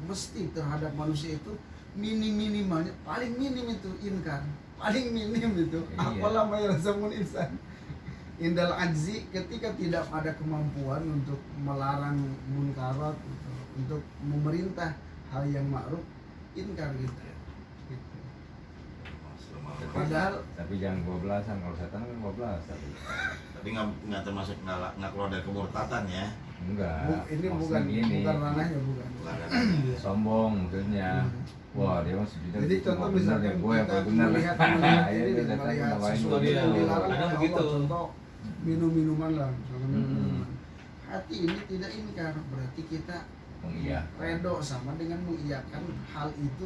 mesti terhadap manusia itu minimalnya paling minim itu inkar, paling minim itu. Iya. Apalah mayalzamun insan indal ajzi, ketika tidak ada kemampuan untuk melarang munkarat gitu, untuk memerintah hal yang ma'ruf, inkar gitu. Gitu. Padahal Tapi jangan 12-an, kalau setan kan 12 Tapi nggak termasuk nggak keluar dari kemurtatan ya. enggak. ini Maksudnya gini, bukan ranahnya, bukan. Bukan katanya. sombong maksudnya. Wah, dia mah sejuta. Jadi contoh misalkan gue yang kita paling benar. melihat Ya, ini, itu setan melihat ngapain sesuatu gua yang dia. dilarang Kadang oleh begitu. Allah, contoh minum-minuman lah, misalkan Hmm. minum-minuman. Hati ini tidak inkar, berarti kita Iya. redo sama dengan mengiyakan hal itu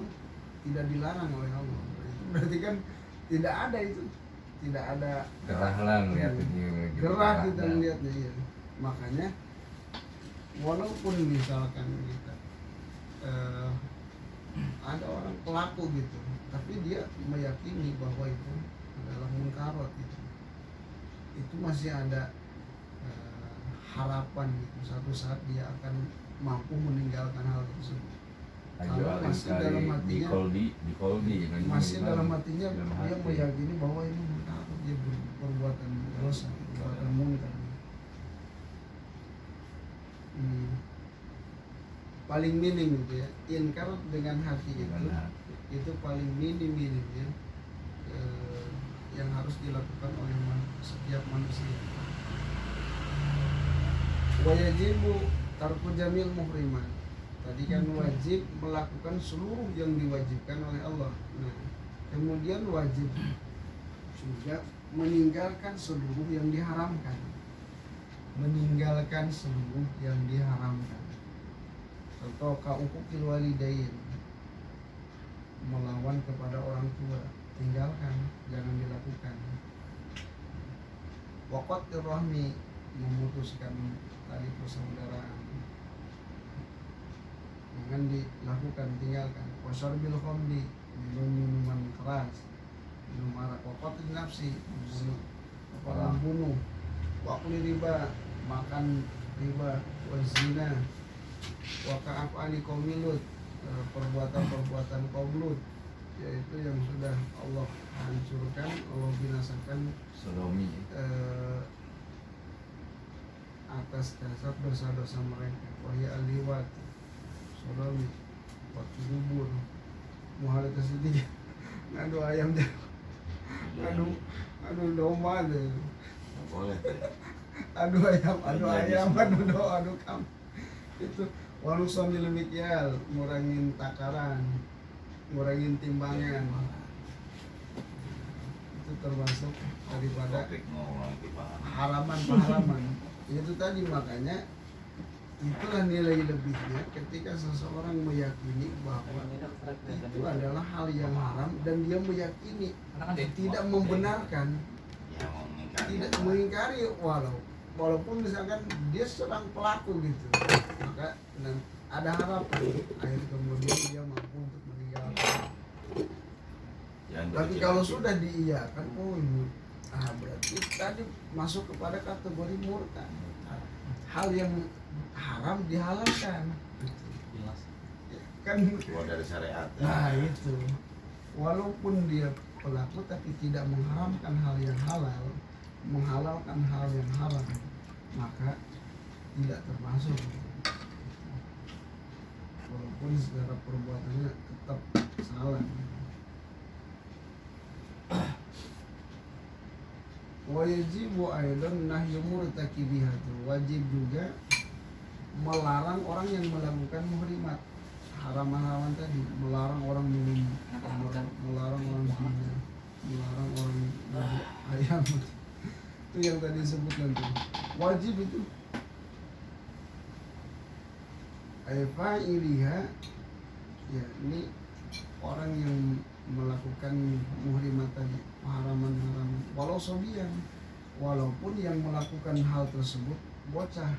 tidak dilarang oleh Allah. Berarti kan tidak ada itu, tidak ada Gerah lah ngeliat ini. gerah kita melihatnya, iya. Makanya walaupun misalkan kita ada orang pelaku gitu, tapi dia meyakini bahwa itu adalah munkarat gitu, itu masih ada harapan gitu, satu saat dia akan mampu meninggalkan hal tersebut. Ayo Kalau masih kali dalam di hatinya, Koldi. masih dalam hatinya Dalam dia hati. meyakini bahwa ini munkarat, dia perbuatan dosa, perbuatan munkar. Paling minim gitu ya, inkar dengan hati Dengan itu, hati. itu paling minim ya, yang harus dilakukan oleh setiap manusia. Wajibu tarku jamil muhriman. Tadi kan wajib melakukan seluruh yang diwajibkan oleh Allah. Nah, kemudian wajib juga meninggalkan seluruh yang diharamkan. Meninggalkan seluruh yang diharamkan. Contoh kaukukil walidain, melawan kepada orang tua, tinggalkan, jangan dilakukan. Waqatir rahmi, memutuskan tali persaudaraan, jangan dilakukan, tinggalkan. Wasyarbil khamri, minum minuman keras, minum arak. Waqatil nafsi, membunuh. Waqli riba, makan riba. Wazina, waka'af'ali qaumilut, perbuatan-perbuatan kaum Lut, yaitu yang sudah Allah hancurkan, Allah binasakan Sodomi. Atas dasar dosa-dosa mereka. Wahya al-liwat, sodomi, waktu kubur, muhalatas itu, ngadu ayam deh, adu domba deh, Boleh tuh. adu ayam, adu kam. Itu waluson di lemikial, ngurangin takaran, ngurangin timbangan. Itu termasuk daripada Topik ngomong timbangan. haraman. Itu tadi, makanya itulah nilai lebihnya ketika seseorang meyakini bahwa itu adalah hal yang haram dan dia meyakini, tidak membenarkan, Ya mau mengingkari. tidak mengingkari, walaupun misalkan dia sedang pelaku gitu, maka ada harapan akhir kemudian dia mampu untuk meninggalkan. Jangan Tapi begitu kalau lagi. sudah diiyakan, berarti tadi masuk kepada kategori murtad. Hal yang haram dihalalkan, Jelas. kan? Keluar dari syariat. Nah itu, walaupun dia pelaku tapi tidak mengharamkan hal yang halal, menghalalkan hal yang haram, maka tidak termasuk. Walaupun secara perbuatannya tetap salah. Wajibu aidan nahyu murtakibiha, wajib juga melarang orang yang melakukan muhrimat, haraman-haraman tadi, melarang orang minum, melarang orang zina, melarang orang nabi ayam. Itu yang tadi disebutkan tuh, wajib itu. Fa'iliha, ya ini orang yang melakukan muhrimat tadi, haraman-haraman, walau sobian, walaupun yang melakukan hal tersebut bocah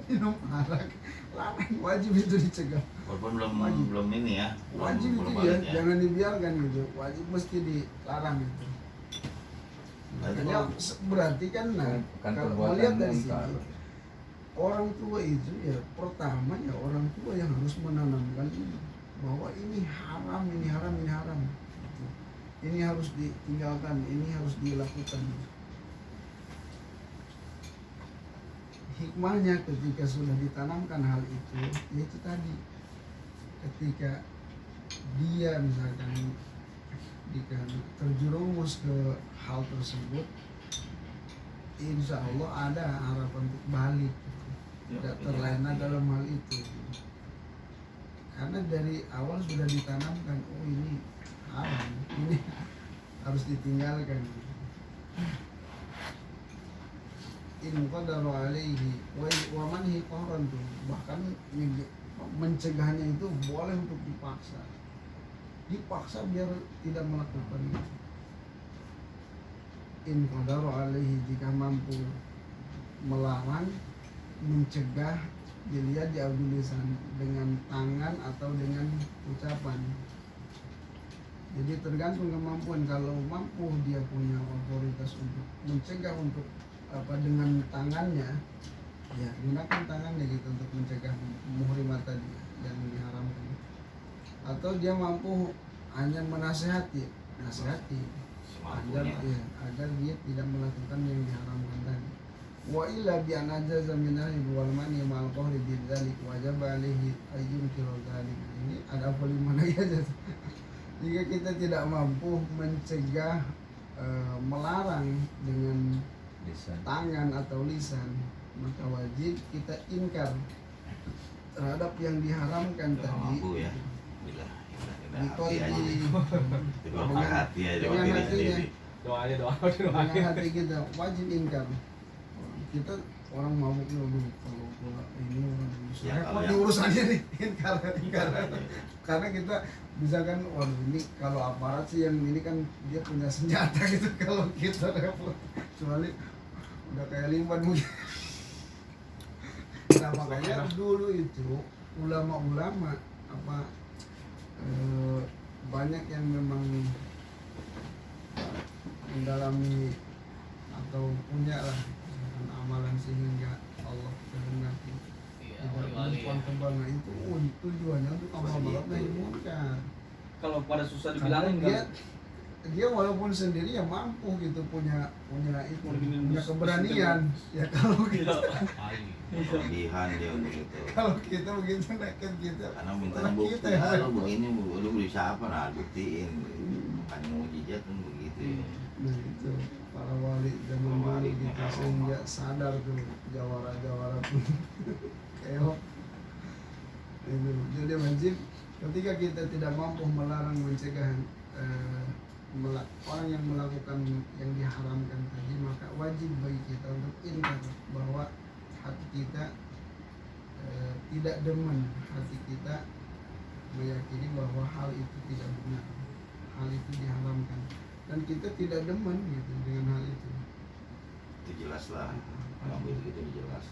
minum arak, larang, wajib itu dicegah. Walaupun Wajib. belum ini ya. Wajib itu belum ya, balik jangan dibiarkan gitu, wajib mesti dilarang itu. Makanya berarti kan, Kan kalau perbuatan melihat dari mungkar. sini, orang tua itu ya pertama ya orang tua yang harus menanamkan ini, bahwa ini haram, ini haram, ini haram, ini harus ditinggalkan, ini harus dilakukan. Hikmahnya ketika sudah ditanamkan hal itu, yaitu tadi, ketika dia misalkan terjerumus ke hal tersebut, insya Allah ada harapan untuk balik, tidak terlena dalam hal itu, karena dari awal sudah ditanamkan, oh ini haram, ini harus ditinggalkan. In qadaru alaihi wa manhi qahran tuh, bahkan mencegahnya itu boleh untuk dipaksa biar tidak melakukan itu. In qadaru alaihi, jika mampu melarang, mencegah, dilihat di lisan, dengan tangan atau dengan ucapan. Jadi tergantung kemampuan. Kalau mampu dia punya otoritas untuk mencegah, untuk dengan tangannya, ya gunakan tangannya gitu untuk mencegah muhrimat tadi yang diharamkan. Atau dia mampu hanya menasihati agar dia tidak melakukan yang diharamkan tadi. Wa illa bi an ajaza min wal mani ma'al qahri bi dzalik wajib alaihi ayyun dzalik. Ini ada apa mana aja. Jika kita tidak mampu mencegah, melarang dengan Lisan. tangan atau lisan, maka wajib kita ingkar terhadap yang diharamkan tadi. Mampu ya. Bila Dengan hati aja dengan diri hatinya, sendiri. Doa aja. dengan hati kita wajib ingkar. Kita orang mabuknya dulu kalau gua ini orang bisa Ya, repot kalau di yang- urusannya nih karena kita misalkan ini kalau aparat sih yang ini kan dia punya senjata gitu kalau kita repot kecuali udah kayak limban mungkin. Nah makanya dulu itu ulama-ulama banyak yang memang mendalami atau punya lah amalan sehingga Allah kehendaki Iya, tidak wali-wali ya. melakukan kebanggaan itu tujuannya untuk amal balap nahi munkar. Kalau pada susah Karena dibilangin dia walaupun sendiri ya mampu gitu punya itu Mau dibikin punya bus- keberanian ya kalau kan. kita Kelebihan dia untuk itu. kalau kita begitu naked kita Karena mintanya malah bukti, kita ya. lu begini, lu beli siapa, nah buktiin. Bukan mujizat kan begitu ya. Nah itu para wali zaman Para dulu wali gitu memang. sehingga sadar tuh jawara-jawara pun keok itu. Jadi wajib ketika kita tidak mampu melarang mencegah orang yang melakukan yang diharamkan tadi, maka wajib bagi kita untuk inkar bahwa hati kita tidak demen, hati kita meyakini bahwa hal itu tidak benar, hal itu diharamkan dan kita tidak demen gitu dengan hal itu. Itu jelas lah. Kalau itu jelas.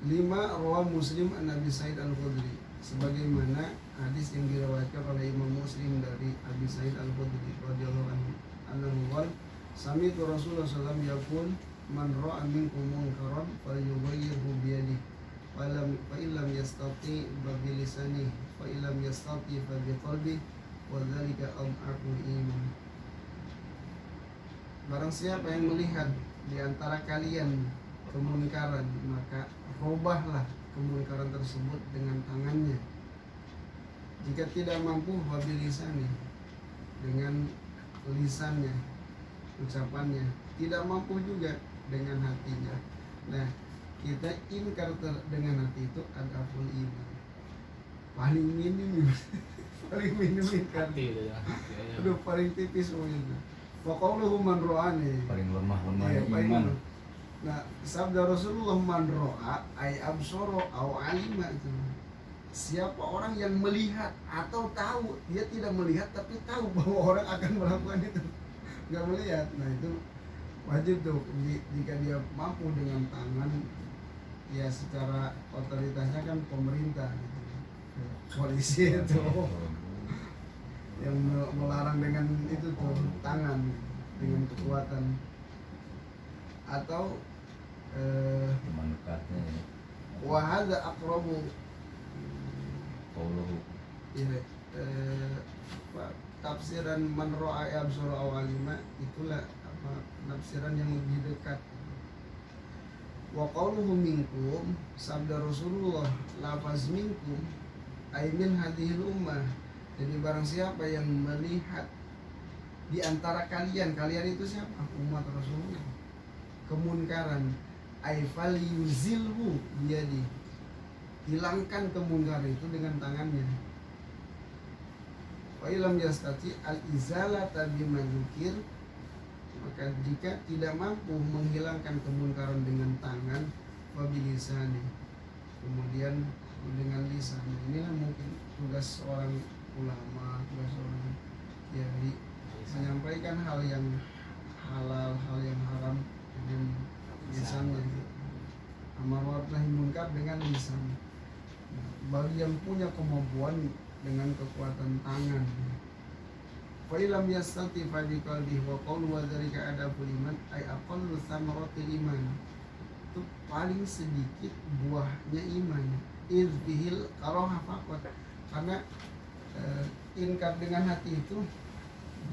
5. Rawah Muslim an Abi Sa'id Al-Khudri, sebagaimana hadis yang diriwayatkan oleh Imam Muslim dari Abi Sa'id Al-Khudri radhiyallahu anhu qala sami'tu Rasulullah sallallahu alaihi wasallam yaqul man ra'a minkum munkaran falyughayyirhu bi yadihi fa illam yastati bi lisanihi fa illam yastati fa bi qalbihi wa dzalika adhafu iman. Barang siapa yang melihat di antara kalian kemunkaran, maka robahlah kemunkaran tersebut dengan tangannya. Jika tidak mampu wabilisani, dengan lisannya, ucapannya. Tidak mampu juga dengan hatinya. Nah, kita inkar dengan hati itu adaful iman. Paling minim paling minim inkar. hati itu ya. Aduh, paling tipis itu. Wa qawluhu man ra'ani. paling lemah Iya, paling iman. lemah. Nah, sabda Rasulullah man ro'a ay absoro au alima itu. Siapa orang yang melihat atau tahu, dia tidak melihat tapi tahu bahwa orang akan melakukan itu. Enggak melihat. Nah, itu wajib tuh jika dia mampu dengan tangan, ya secara otoritasnya kan pemerintah gitu. Polisi itu yang melarang dengan itu tuh tangan dengan kekuatan atau teman dekatnya ya. wahada aqrabu Allah ya tafsiran man ra'a yabsura aw alima itulah tafsiran yang lebih dekat. Wa qawluhu minkum, sabda Rasulullah lafaz minkum ay min hadhil ummah. Jadi barang siapa yang melihat di antara kalian itu siapa? Umat Rasulullah. Kemunkaran ay fal yuzilhu biyadi, hilangkan kemunkaran itu dengan tangannya. Wa ilam yastati al izalata bima dzukir, maka jika tidak mampu menghilangkan kemunkaran dengan tangan, wa bilisani, kemudian dengan lisan. Inilah mungkin tugas seorang ulama, tugas seorang kiai, menyampaikan hal yang halal, hal yang haram dengan lisannya. Amar ma'ruf nahi munkar dengan lisan. Nah, bagi yang punya kemampuan dengan kekuatan tangan, fa ilam yastati fa bi qalbihi wa qawlu wa dzalika adabul iman ay aqallu thamaratil iman. Itu paling sedikit buahnya iman. Izbihil karoha faqat, karena inkar dengan hati itu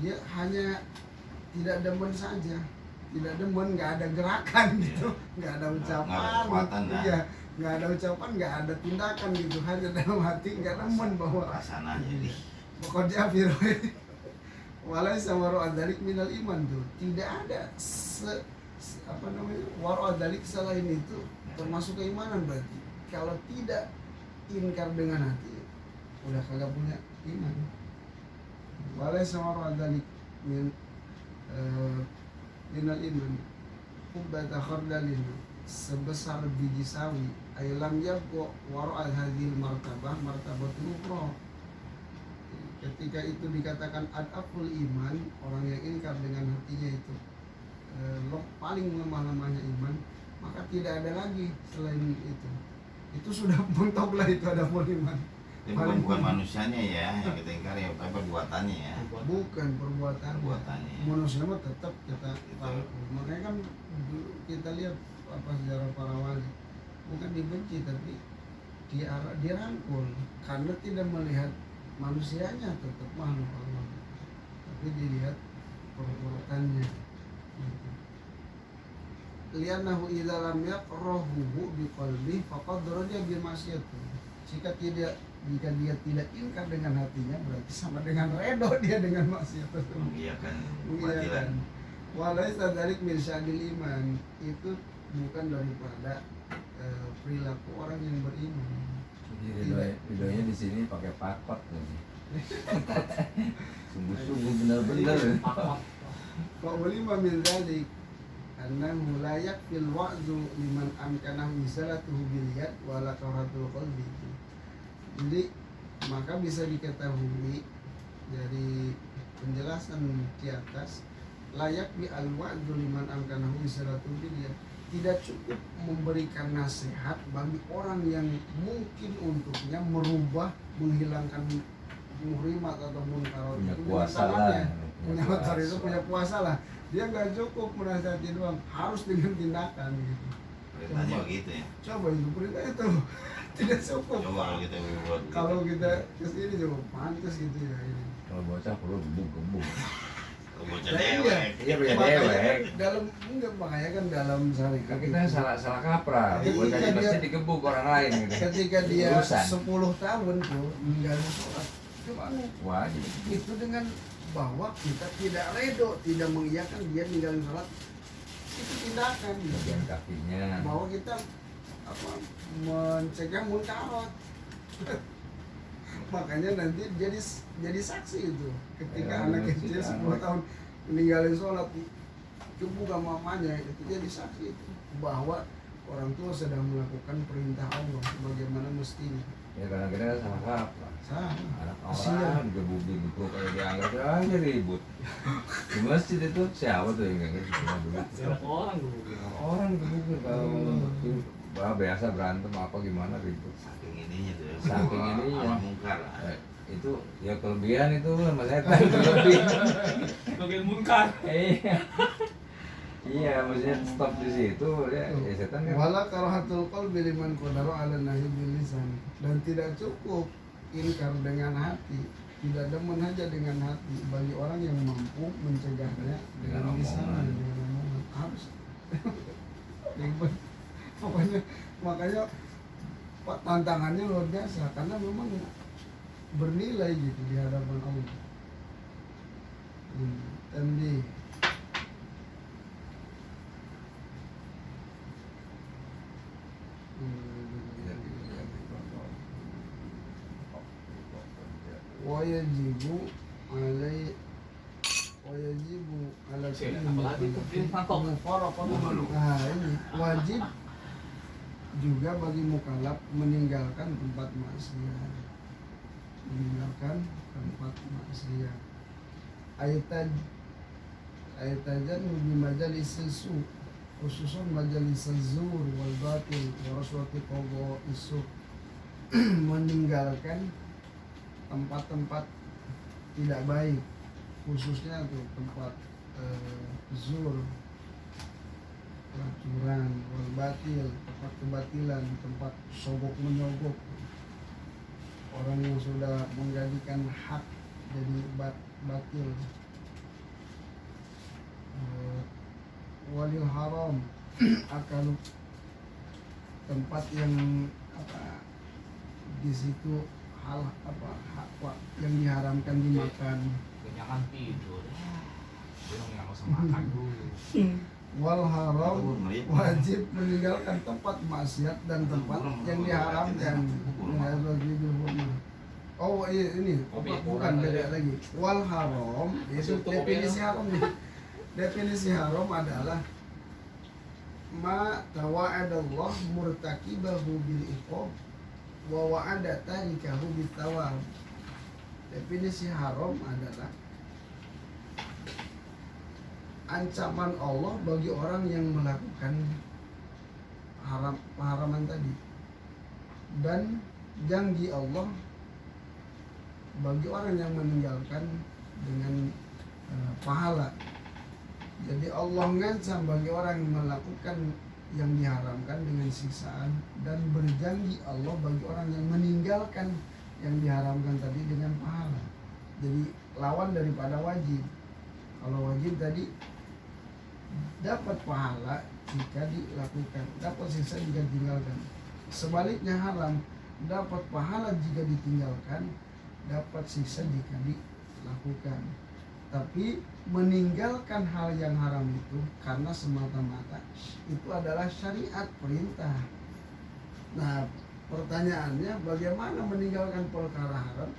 dia hanya tidak demen saja, tidak demen, nggak ada gerakan gitu, nggak ada ucapan, iya, nggak ada ucapan, nggak ada tindakan gitu, hanya dalam hati nggak demen bahwa Perasaan aja nih. pokoknya firman walai sama roh adalik minal iman tuh tidak ada waro adalik selain itu termasuk keimanan. Berarti kalau tidak inkar dengan hati udah kagak punya iman. Walai sama roh adalik minal iman hubbata khardalin, sebesar biji sawi, ailam yabqa wara hadhil martabah martabatul ukhra. Ketika itu dikatakan adaful iman, orang yang ingkar dengan hatinya itu paling lemah-lemahnya iman, maka tidak ada lagi selain itu. Itu sudah mentok lah, itu adaful iman. Itu bukan manusianya ya yang kita ingkari, tapi perbuatannya ya. Bukan perbuatannya. Perbuatannya. Manusia mah tetap kita tahu. Makanya kan kita lihat apa sejarah para wali, bukan dibenci tapi dirangkul karena tidak melihat manusianya, tetap makhluk Allah, tapi dilihat perbuatannya. Lianahu idza lam yaqrahu biqalbi faqad radiya bi masyiyati. Jika dia tidak ingkar dengan hatinya, berarti sama dengan redo dia dengan maksiat itu. Mengiyakan kebatilan. Walaisa dzalik min syadil iman, itu bukan daripada perilaku orang yang beriman. Jadi videonya di sini pakai pakot lagi. Sungguh-sungguh benar-benar. Fa ulima min dzalik annahu la yakfil wa'zu liman amkanahu izalatuhu bil yad wala qaratul qalbi. Jadi maka bisa diketahui dari penjelasan di atas, layak bi al wa'du liman amkanahu izalatuhu bil yad. Tidak cukup memberikan nasihat bagi orang yang mungkin untuknya merubah, menghilangkan muhrimat atau munkar Punya itu kuasa dengan lah. tangannya. Punya motor itu punya puasa lah. Dia nggak cukup menasihati doang, harus dengan tindakan gitu. Perintahnya begitu ya. Coba itu perintah itu tidak cukup. Coba kalau kita buat gitu. Kalau kita kesini coba pantas gitu ya ini. Kalau bocah perlu gebuk-gebuk. Kalau bocah Nah, dewek. Iya punya Makanya dewek. dalam enggak, makanya kan dalam syariat Kan kita itu, salah kaprah. Ketika Bocah dia- pasti digebuk orang lain gitu. ketika dia Urusan. 10 tahun tuh meninggalkan sholat, gimana? Wajib. Itu dengan bahwa kita tidak redo, tidak mengiyakan dia ninggalin sholat, itu tindakan gitu. Bagian kakinya. Bahwa kita apa mencegah munkarat. Makanya nanti jadi saksi itu ketika Ya, anak kecil si 10 anak. tahun meninggalin sholat gebuk sama mamanya, itu jadi saksi itu bahwa orang tua sedang melakukan perintah Allah bagaimana mestinya. Ya karena kita salah kaprah. Sama. Anak Kasihan. orang digebukin gitu kayak dianggap aja ribut. Di masjid itu siapa tuh yang kayak gitu dulu? Siapa orang dulu? Orang digebukin kalau biasa berantem apa gimana ribut. Saking ininya tuh. Saking ininya. Amal mungkar. Itu ya kelebihan itu sama setan itu lebih. Bagian munkar. Iya. Iya, maksudnya stop di situ ya setan kan. Wala karahatul qalbi liman qadara ala nahi bil lisan, dan tidak cukup ingkar dengan hati, tidak demen aja dengan hati bagi orang yang mampu mencegahnya dengan Dengan lisan, omongan. dengan omongan. Harus ribet. Makanya tantangannya luar biasa karena memang bernilai gitu di hadapan Allah. MD wajibu ala Apalagi tuh, ini mangkok. Nah ini wajib juga bagi mukallaf meninggalkan tempat maksiat, ayatan di majalis su, khususan majalis zur wal batil wa raswati qadha isu, meninggalkan tempat-tempat tidak baik, khususnya tuh tempat zur, pelacuran, wal batil, tempat kebatilan, tempat sogok menyogok, orang yang sudah menjadikan hak jadi batil. Walil haram akan tempat yang apa di situ hal apa yang diharamkan dimakan. Kenyangan tidur. Belum yang usah makan dulu. Wal haram wajib meninggalkan tempat maksiat dan tempat yang diharamkan. Oh iya ini bukan beda lagi. Wal haram itu definisi haram nih. Definisi haram adalah ma tawa'adallah murtakibahu bil iqab wa wa'ada tarikahu bit thawab. Definisi haram adalah ancaman Allah bagi orang yang melakukan haraman tadi, dan janji Allah bagi orang yang meninggalkan dengan pahala. Jadi Allah ngancam bagi orang yang melakukan yang diharamkan dengan siksaan, dan berjanji Allah bagi orang yang meninggalkan yang diharamkan tadi dengan pahala. Jadi lawan daripada wajib. Kalau wajib tadi dapat pahala jika dilakukan, dapat siksa jika ditinggalkan. Sebaliknya haram, dapat pahala jika ditinggalkan, dapat siksa jika dilakukan. Tapi meninggalkan hal yang haram itu karena semata-mata itu adalah syariat, perintah. Nah, pertanyaannya bagaimana meninggalkan perkara haram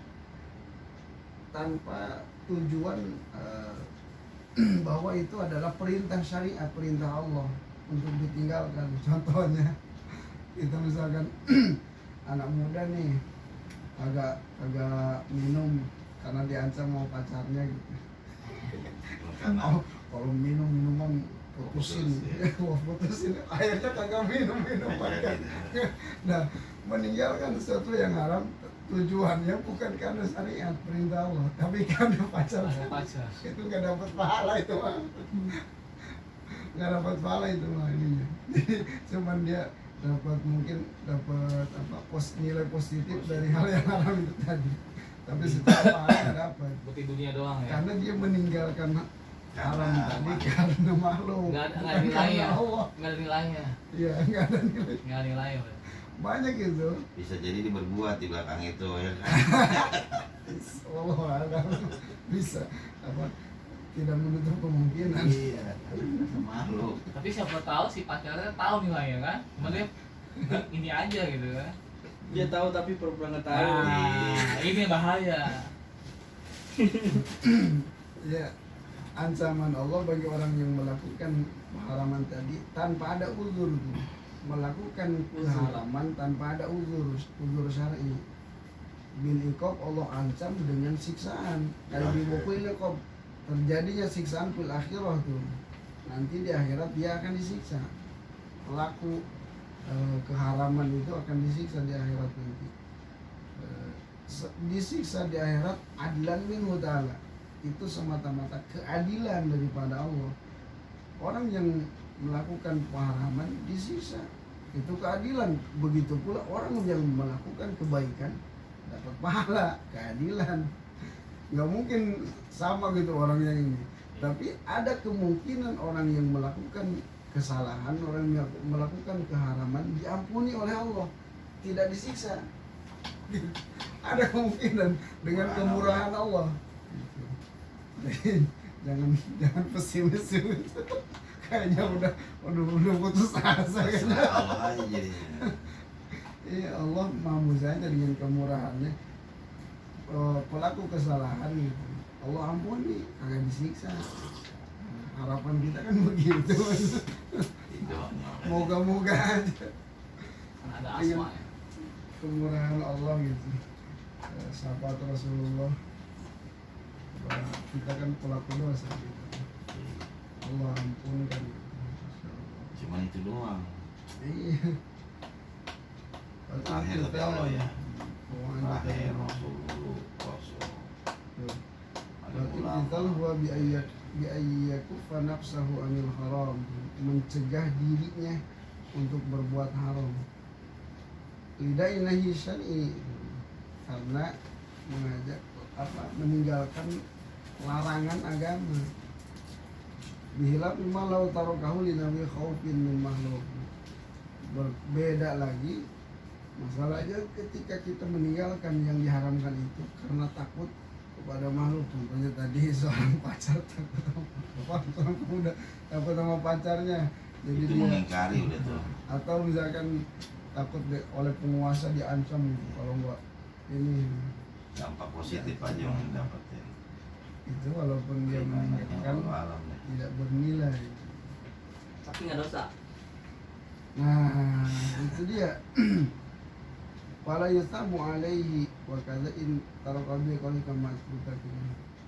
tanpa tujuan bahwa itu adalah perintah syariat, perintah Allah untuk ditinggalkan. Contohnya kita misalkan anak muda nih agak minum karena diancam mau pacarnya gitu. Oh, kalau minuman putusin, putusin, akhirnya kagak minum kan. Nah, meninggalkan sesuatu yang haram tujuannya bukan karena syariat, perintah Allah, tapi karena pacar. Itu nggak dapat pahala itu mah. Nggak dapat pahala itu mah ininya. Jadi cuman dia mungkin dapat nilai positif dari hal yang haram itu tadi. Tapi secara pahala nggak dapat. Bukti dunia doang ya. Karena dia meninggalkan haram tadi karena makhluk. Nggak ada nilainya. Allah. Nggak ada nilainya. Iya, nggak ada nilai. Nggak ada nilainya. Banyak itu. Bisa jadi dia berbuat di belakang itu ya kan. Allah ada bisa tidak menutup kemungkinan. Iya, makhluk. Tapi siapa tahu si pacarnya tahu nilainya kan. Cuma dia ini aja gitu kan. Dia tahu tapi pura-pura nggak tahu. Nah, ini bahaya. Ya, ancaman Allah bagi orang yang melakukan haraman tadi tanpa ada uzur tuh. Melakukan keharaman tanpa ada uzur syar'i. Bil iqab, Allah ancam dengan siksaan. Kayak di buku iqab, terjadinya siksaan fil akhirah tuh. Nanti di akhirat dia akan disiksa. Pelaku keharaman itu akan disiksa di akhirat nanti. Disiksa di akhirat adilan minhu ta'ala. Itu semata-mata keadilan daripada Allah. Orang yang melakukan keharaman disiksa, itu keadilan. Begitu pula orang yang melakukan kebaikan dapat pahala, keadilan. Nggak mungkin sama gitu orang yang ini. Tapi ada kemungkinan orang yang melakukan kesalahan, orang yang melakukan keharaman diampuni oleh Allah, tidak disiksa. Ada kemungkinan dengan kemurahan Allah. Jadi, jangan pesimis. Kayaknya udah putus asa kayaknya. Allah aja jadinya. Iya, Allah mampu saja dengan kemurahannya. Pelaku kesalahan gitu, Allah ampuni, kagak disiksa. Harapan kita kan begitu. Itu. Moga-moga aja Ada asma ya. kemurahan Allah gitu. Sahabat Rasulullah, kita kan pelaku dosa gitu. Allah ampunkan. Cuma itu doang. Iya. Akhir tapi Allah ya. Akhir Rasul. Berarti kita huwa bi'ayyakufa nafsahu anil haram, mencegah dirinya untuk berbuat haram. Lidai nahi syar'i, karena mengajak meninggalkan larangan agama. Bihilaf mimma law tarakahu li nabi khaufin min makhluk. Berbeda lagi masalahnya ketika kita meninggalkan yang diharamkan itu karena takut kepada makhluk. Contohnya tadi seorang pacar seorang pemuda takut sama pacarnya, jadi Itu dia mengingkari udah tuh. atau misalkan takut oleh penguasa diancam kalau enggak ini. Dampak positif aja yang dapetin. Itu walaupun dia meninggalkan Allah alam deh. tidak bernilai. Tapi nggak dosa. Nah, itu dia. Fala yusabu alaihi wa kadza in tarakabi qali kama sebutakin.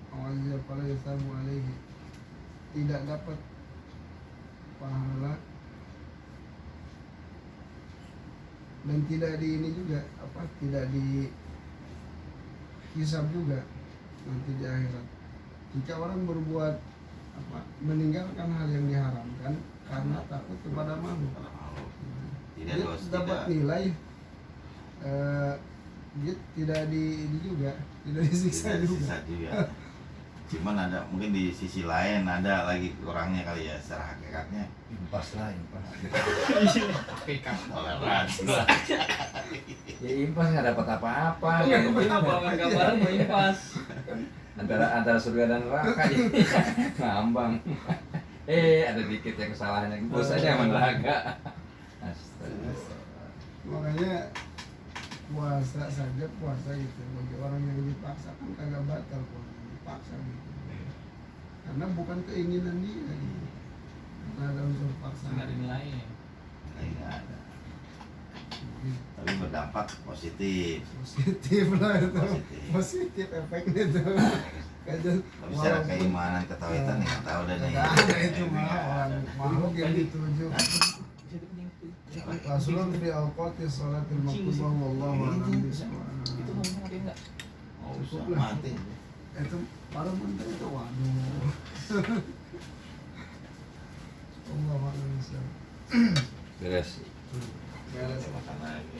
Awalnya fala yusabu alaihi. Tidak dapat pahala dan tidak di ini juga apa tidak di hisab juga nanti di akhirat. Jika orang berbuat apa meninggalkan hal yang diharamkan karena takut kepada makhluk, Tidak dia dosa, dapat tidak. nilai dia tidak di ini juga tidak disiksa Tidak juga. sisa juga. Cuman ada mungkin di sisi lain ada lagi kurangnya kali ya secara hakikatnya. Impas lah, impas. Pick-up. Ya impas nggak dapat apa-apa. Iya, gitu. gambaran mau impas. Antara surga dan neraka jadi ngambang. Ada dikit yang kesalahannya, dosanya sama neraka. Astaga. Makanya puasa saja puasa gitu bagi orang yang dipaksa kan kagak batal puasa dipaksa gitu karena bukan keinginan dia gitu. Karena ada unsur paksaan. Nggak dinilainya. Nggak ada. Tapi berdampak positif. Positif lah itu Positif. positif efeknya tuh kajian Tapi secara keimanan ketawitan nih nggak tahu dan nih. nggak ada itu mah orang makhluk yang dituju Rasulullah fi awqati salatil maktubah wallahu a'lam Itu bishawab. ngomong ada nggak? Oh, Cukup usah lah. mati. Itu para menteri itu waduh Allah a'lam bishawab. Beres. Beres. Makan lagi.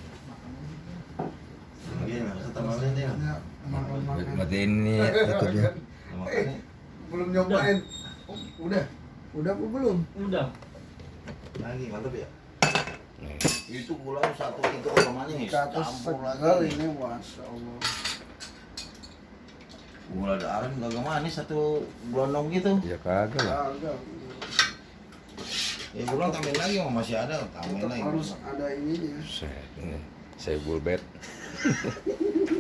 Iya, maksud tambah ini ya. Ya, makan-makan. Berarti ini tutupnya. Makan nih. Belum nyobain. Oh, udah apa belum? Udah. Lagi mantap ya. Itu gula satu itu orang manis. Satu Campur segar lagi. ini masya Allah. Gula aren gak manis satu blondong gitu. Ya kagak lah. Agak Ya gula tambahin lagi oh, masih ada tambahin tetap lagi. harus ada ininya. Set, ini saya bulbet.